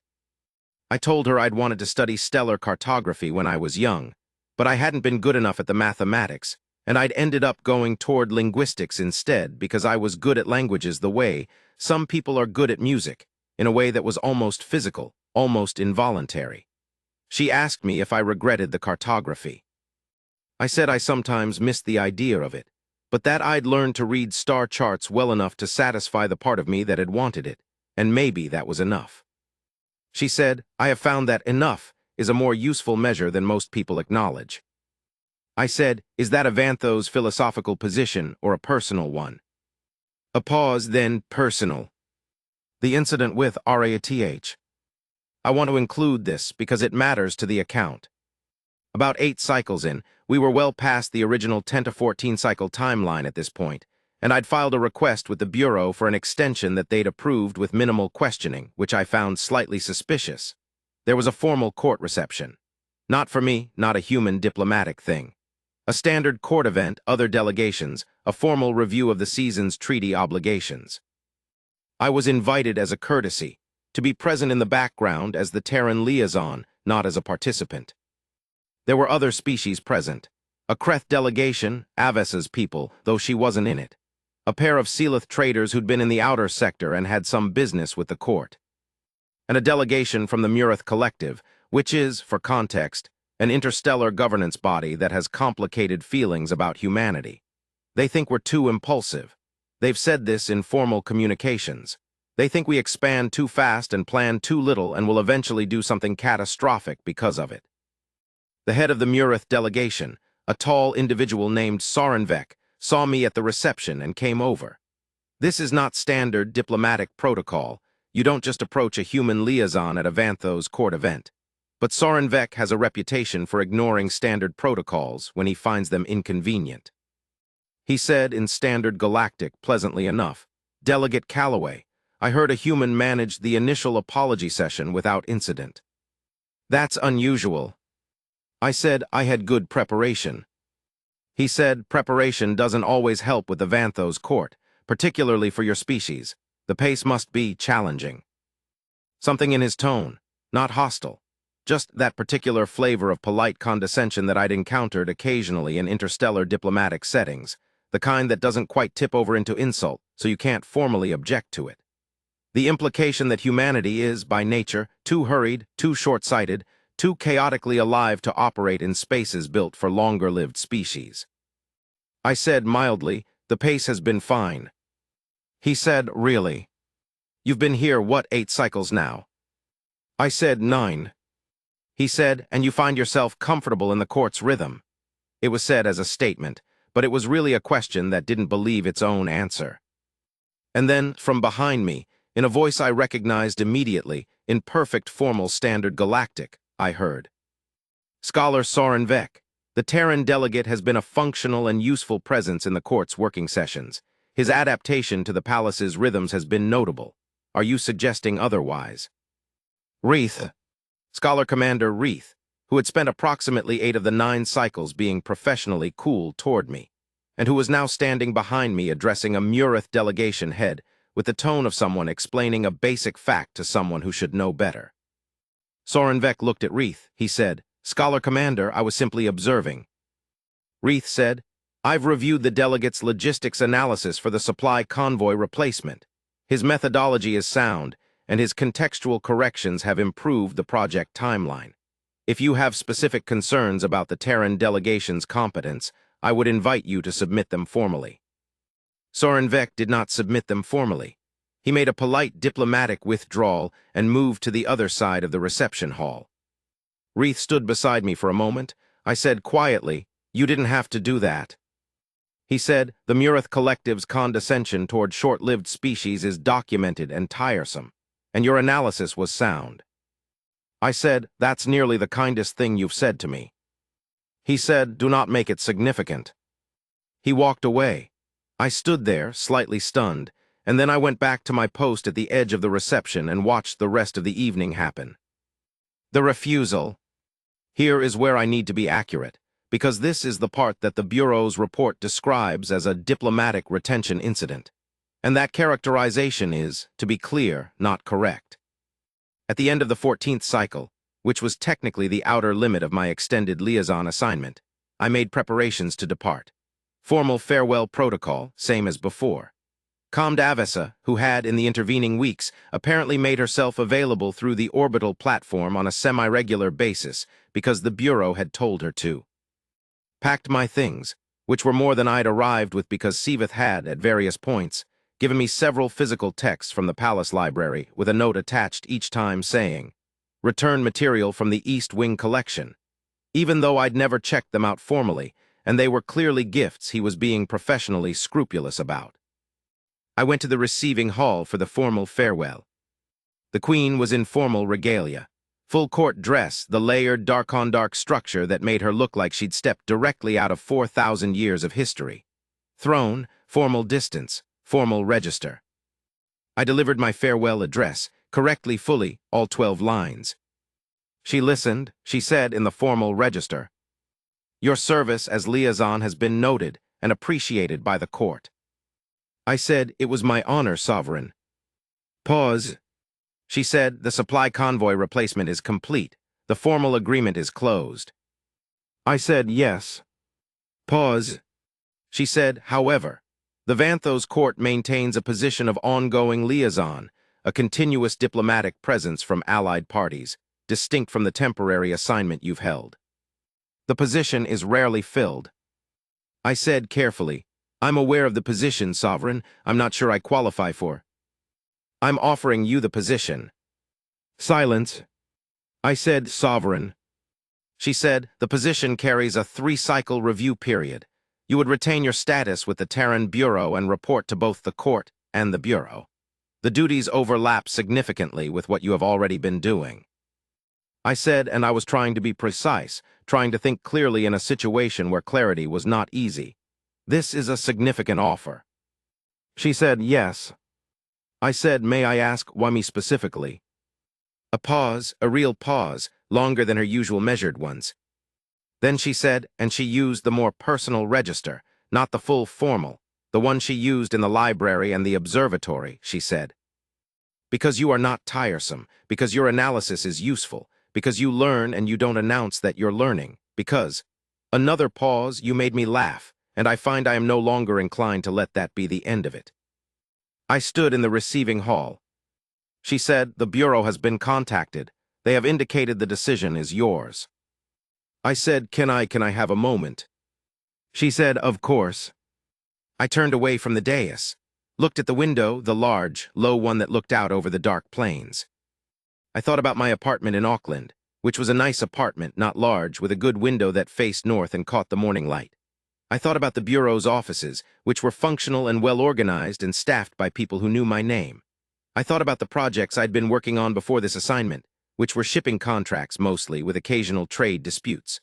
I told her I'd wanted to study stellar cartography when I was young, but I hadn't been good enough at the mathematics, and I'd ended up going toward linguistics instead because I was good at languages the way some people are good at music, in a way that was almost physical, almost involuntary. She asked me if I regretted the cartography. I said I sometimes missed the idea of it, but that I'd learned to read star charts well enough to satisfy the part of me that had wanted it, and maybe that was enough. She said, I have found that enough is a more useful measure than most people acknowledge. I said, is that a Vanthos philosophical position or a personal one? A pause, then personal. The incident with RATH. I want to include this because it matters to the account. About 8 cycles in, we were well past the original 10 to 14 cycle timeline at this point, and I'd filed a request with the Bureau for an extension that they'd approved with minimal questioning, which I found slightly suspicious. There was a formal court reception. Not for me, not a human diplomatic thing. A standard court event, other delegations, a formal review of the season's treaty obligations. I was invited as a courtesy, to be present in the background as the Terran liaison, not as a participant. There were other species present. A Kreth delegation, Avessa's people, though she wasn't in it. A pair of Sealith traders who'd been in the outer sector and had some business with the court. And a delegation from the Murith Collective, which is, for context, an interstellar governance body that has complicated feelings about humanity. They think we're too impulsive. They've said this in formal communications. They think we expand too fast and plan too little and will eventually do something catastrophic because of it. The head of the Murith delegation, a tall individual named Sarenvek, saw me at the reception and came over. This is not standard diplomatic protocol. You don't just approach a human liaison at a Vanthos court event. But Sarenvek has a reputation for ignoring standard protocols when he finds them inconvenient. He said in standard galactic, pleasantly enough, Delegate Calloway, I heard a human managed the initial apology session without incident. That's unusual. I said I had good preparation. He said preparation doesn't always help with the Vanthos court, particularly for your species. The pace must be challenging. Something in his tone, not hostile, just that particular flavor of polite condescension that I'd encountered occasionally in interstellar diplomatic settings, the kind that doesn't quite tip over into insult, so you can't formally object to it. The implication that humanity is, by nature, too hurried, too short-sighted, too chaotically alive to operate in spaces built for longer-lived species. I said mildly, The pace has been fine. He said, really? You've been here, what, 8 cycles now? I said, 9. He said, and you find yourself comfortable in the court's rhythm. It was said as a statement, but it was really a question that didn't believe its own answer. And then, from behind me, in a voice I recognized immediately, in perfect formal standard galactic, I heard. Scholar Soren Vec, the Terran delegate has been a functional and useful presence in the court's working sessions. His adaptation to the palace's rhythms has been notable. Are you suggesting otherwise? Reith, Scholar Commander Reith, who had spent approximately 8 of the 9 cycles being professionally cool toward me, and who was now standing behind me addressing a Murith delegation head with the tone of someone explaining a basic fact to someone who should know better. Soren Vec looked at Reith. He said, Scholar Commander, I was simply observing. Reith said, I've reviewed the delegate's logistics analysis for the supply convoy replacement. His methodology is sound, and his contextual corrections have improved the project timeline. If you have specific concerns about the Terran delegation's competence, I would invite you to submit them formally. Soren Vec did not submit them formally. He made a polite diplomatic withdrawal and moved to the other side of the reception hall. Reith stood beside me for a moment. I said quietly, you didn't have to do that. He said, the Murith Collective's condescension toward short-lived species is documented and tiresome, and your analysis was sound. I said, that's nearly the kindest thing you've said to me. He said, do not make it significant. He walked away. I stood there, slightly stunned, and then I went back to my post at the edge of the reception and watched the rest of the evening happen. The refusal. Here is where I need to be accurate, because this is the part that the Bureau's report describes as a diplomatic retention incident, and that characterization is, to be clear, not correct. At the end of the 14th cycle, which was technically the outer limit of my extended liaison assignment, I made preparations to depart. Formal farewell protocol, same as before. Comd Avessa, who had, in the intervening weeks, apparently made herself available through the orbital platform on a semi-regular basis because the Bureau had told her to. Packed my things, which were more than I'd arrived with because Siveth had, at various points, given me several physical texts from the palace library with a note attached each time saying, return material from the East Wing collection. Even though I'd never checked them out formally, and they were clearly gifts he was being professionally scrupulous about. I went to the receiving hall for the formal farewell. The Queen was in formal regalia. Full court dress, the layered dark-on-dark structure that made her look like she'd stepped directly out of 4,000 years of history. Throne, formal distance, formal register. I delivered my farewell address, correctly fully, all 12 lines. She listened. She said in the formal register, your service as liaison has been noted and appreciated by the court. I said, it was my honor, Sovereign. Pause. She said, the supply convoy replacement is complete. The formal agreement is closed. I said, yes. Pause. She said, however, the Vanthos court maintains a position of ongoing liaison, a continuous diplomatic presence from allied parties, distinct from the temporary assignment you've held. The position is rarely filled. I said carefully, I'm aware of the position, Sovereign. I'm not sure I qualify for. I'm offering you the position. Silence. I said, Sovereign. She said, the position carries a 3-cycle review period. You would retain your status with the Terran Bureau and report to both the court and the Bureau. The duties overlap significantly with what you have already been doing. I said, and I was trying to be precise, trying to think clearly in a situation where clarity was not easy. This is a significant offer. She said, yes. I said, may I ask why me specifically? A pause, a real pause, longer than her usual measured ones. Then she said, and she used the more personal register, not the full formal, the one she used in the library and the observatory, she said. Because you are not tiresome, because your analysis is useful, because you learn and you don't announce that you're learning, because, another pause, you made me laugh, and I find I am no longer inclined to let that be the end of it. I stood in the receiving hall. She said, the Bureau has been contacted. They have indicated the decision is yours. I said, can I have a moment? She said, of course. I turned away from the dais, looked at the window, the large, low one that looked out over the dark plains. I thought about my apartment in Auckland, which was a nice apartment, not large, with a good window that faced north and caught the morning light. I thought about the Bureau's offices, which were functional and well-organized and staffed by people who knew my name. I thought about the projects I'd been working on before this assignment, which were shipping contracts mostly, with occasional trade disputes.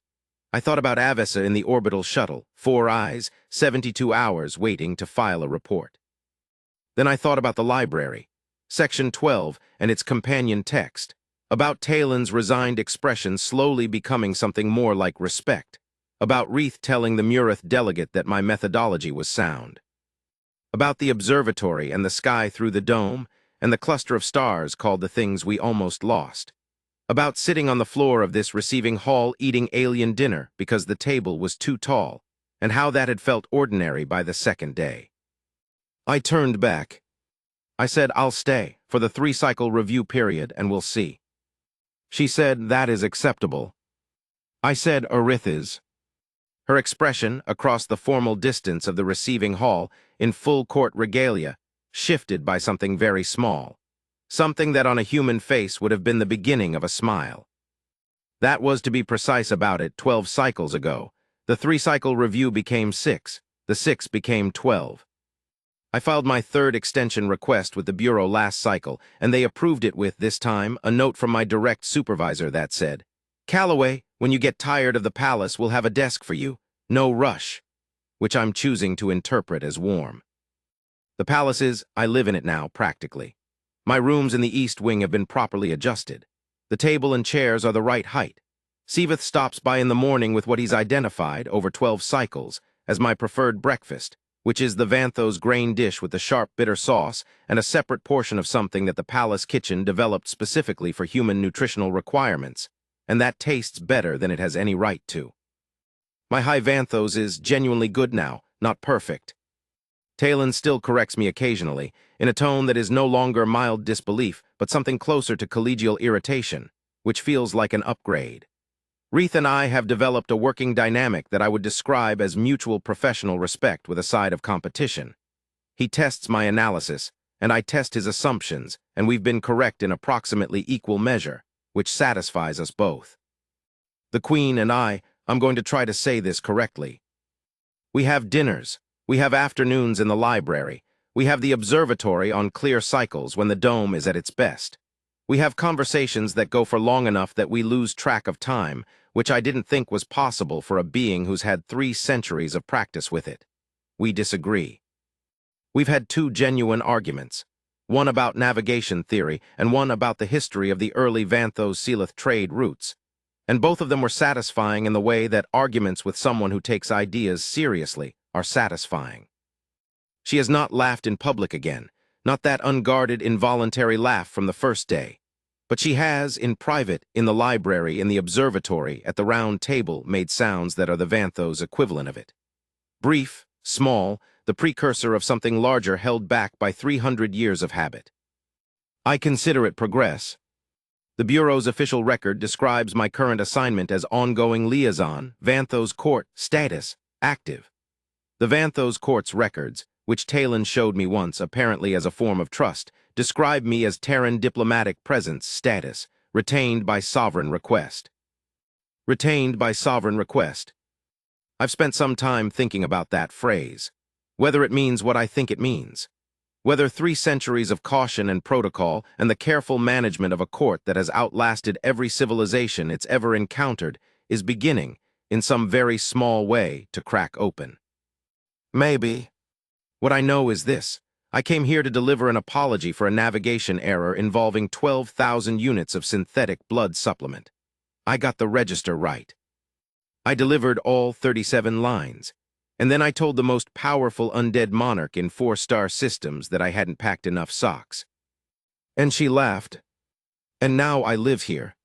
I thought about Avessa in the orbital shuttle, 4 eyes, 72 hours waiting to file a report. Then I thought about the library, Section 12 and its companion text, about Talon's resigned expression slowly becoming something more like respect, about Reith telling the Murith delegate that my methodology was sound, about the observatory and the sky through the dome and the cluster of stars called the things we almost lost, about sitting on the floor of this receiving hall eating alien dinner because the table was too tall, and how that had felt ordinary by the second day. I turned back. I said, I'll stay for the 3-cycle review period and we'll see. She said, that is acceptable. I said, Arith is. Her expression, across the formal distance of the receiving hall, in full court regalia, shifted by something very small, something that on a human face would have been the beginning of a smile. That was, to be precise about it, 12 cycles ago. The 3-cycle review became 6, the 6 became 12. I filed my 3rd extension request with the Bureau last cycle, and they approved it with, this time, a note from my direct supervisor that said, Calloway, when you get tired of the palace, we'll have a desk for you. No rush, which I'm choosing to interpret as warm. The palace is, I live in it now, practically. My rooms in the East Wing have been properly adjusted. The table and chairs are the right height. Seavith stops by in the morning with what he's identified, over 12 cycles, as my preferred breakfast, which is the Vanthos grain dish with the sharp, bitter sauce and a separate portion of something that the palace kitchen developed specifically for human nutritional requirements, and that tastes better than it has any right to. My high Vanthos is genuinely good now, not perfect. Talon still corrects me occasionally, in a tone that is no longer mild disbelief, but something closer to collegial irritation, which feels like an upgrade. Reith and I have developed a working dynamic that I would describe as mutual professional respect with a side of competition. He tests my analysis, and I test his assumptions, and we've been correct in approximately equal measure, which satisfies us both. The Queen and I'm going to try to say this correctly. We have dinners, we have afternoons in the library, we have the observatory on clear cycles when the dome is at its best. We have conversations that go for long enough that we lose track of time, which I didn't think was possible for a being who's had 3 centuries of practice with it. We disagree. We've had 2 genuine arguments, one about navigation theory and one about the history of the early Vanthos-Sealith trade routes, and both of them were satisfying in the way that arguments with someone who takes ideas seriously are satisfying. She has not laughed in public again, not that unguarded, involuntary laugh from the first day. But she has, in private, in the library, in the observatory, at the round table, made sounds that are the Vanthos equivalent of it. Brief, small, the precursor of something larger held back by 300 years of habit. I consider it progress. The Bureau's official record describes my current assignment as ongoing liaison, Vanthos Court, status, active. The Vanthos Court's records, which Talon showed me once, apparently as a form of trust, describe me as Terran diplomatic presence status, retained by sovereign request. Retained by sovereign request. I've spent some time thinking about that phrase, whether it means what I think it means, whether 3 centuries of caution and protocol and the careful management of a court that has outlasted every civilization it's ever encountered is beginning, in some very small way, to crack open. Maybe. What I know is this. I came here to deliver an apology for a navigation error involving 12,000 units of synthetic blood supplement. I got the register right. I delivered all 37 lines, and then I told the most powerful undead monarch in 4-star systems that I hadn't packed enough socks. And she laughed. And now I live here.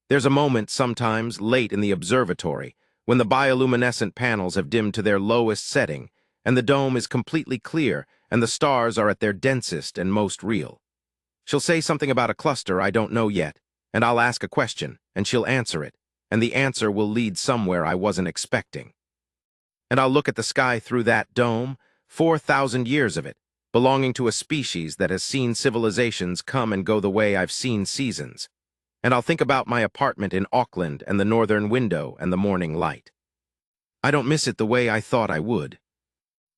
There's a moment sometimes late in the observatory when the bioluminescent panels have dimmed to their lowest setting and the dome is completely clear and the stars are at their densest and most real. She'll say something about a cluster I don't know yet, and I'll ask a question, and she'll answer it, and the answer will lead somewhere I wasn't expecting. And I'll look at the sky through that dome, 4,000 years of it, belonging to a species that has seen civilizations come and go the way I've seen seasons. And I'll think about my apartment in Auckland and the northern window and the morning light. I don't miss it the way I thought I would.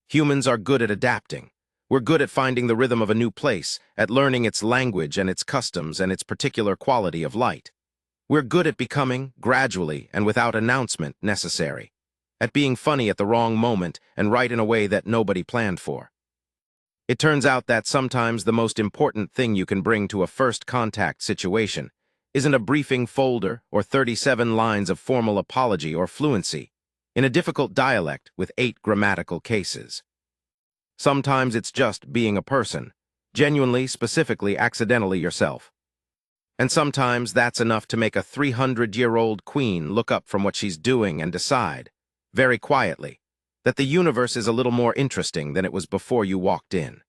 Humans are good at adapting. We're good at finding the rhythm of a new place, at learning its language and its customs and its particular quality of light. We're good at becoming, gradually and without announcement necessary, at being funny at the wrong moment and right in a way that nobody planned for. It turns out that sometimes the most important thing you can bring to a first contact situation isn't a briefing folder or 37 lines of formal apology or fluency in a difficult dialect with 8 grammatical cases. Sometimes it's just being a person, genuinely, specifically, accidentally yourself. And sometimes that's enough to make a 300-year-old queen look up from what she's doing and decide, very quietly, that the universe is a little more interesting than it was before you walked in.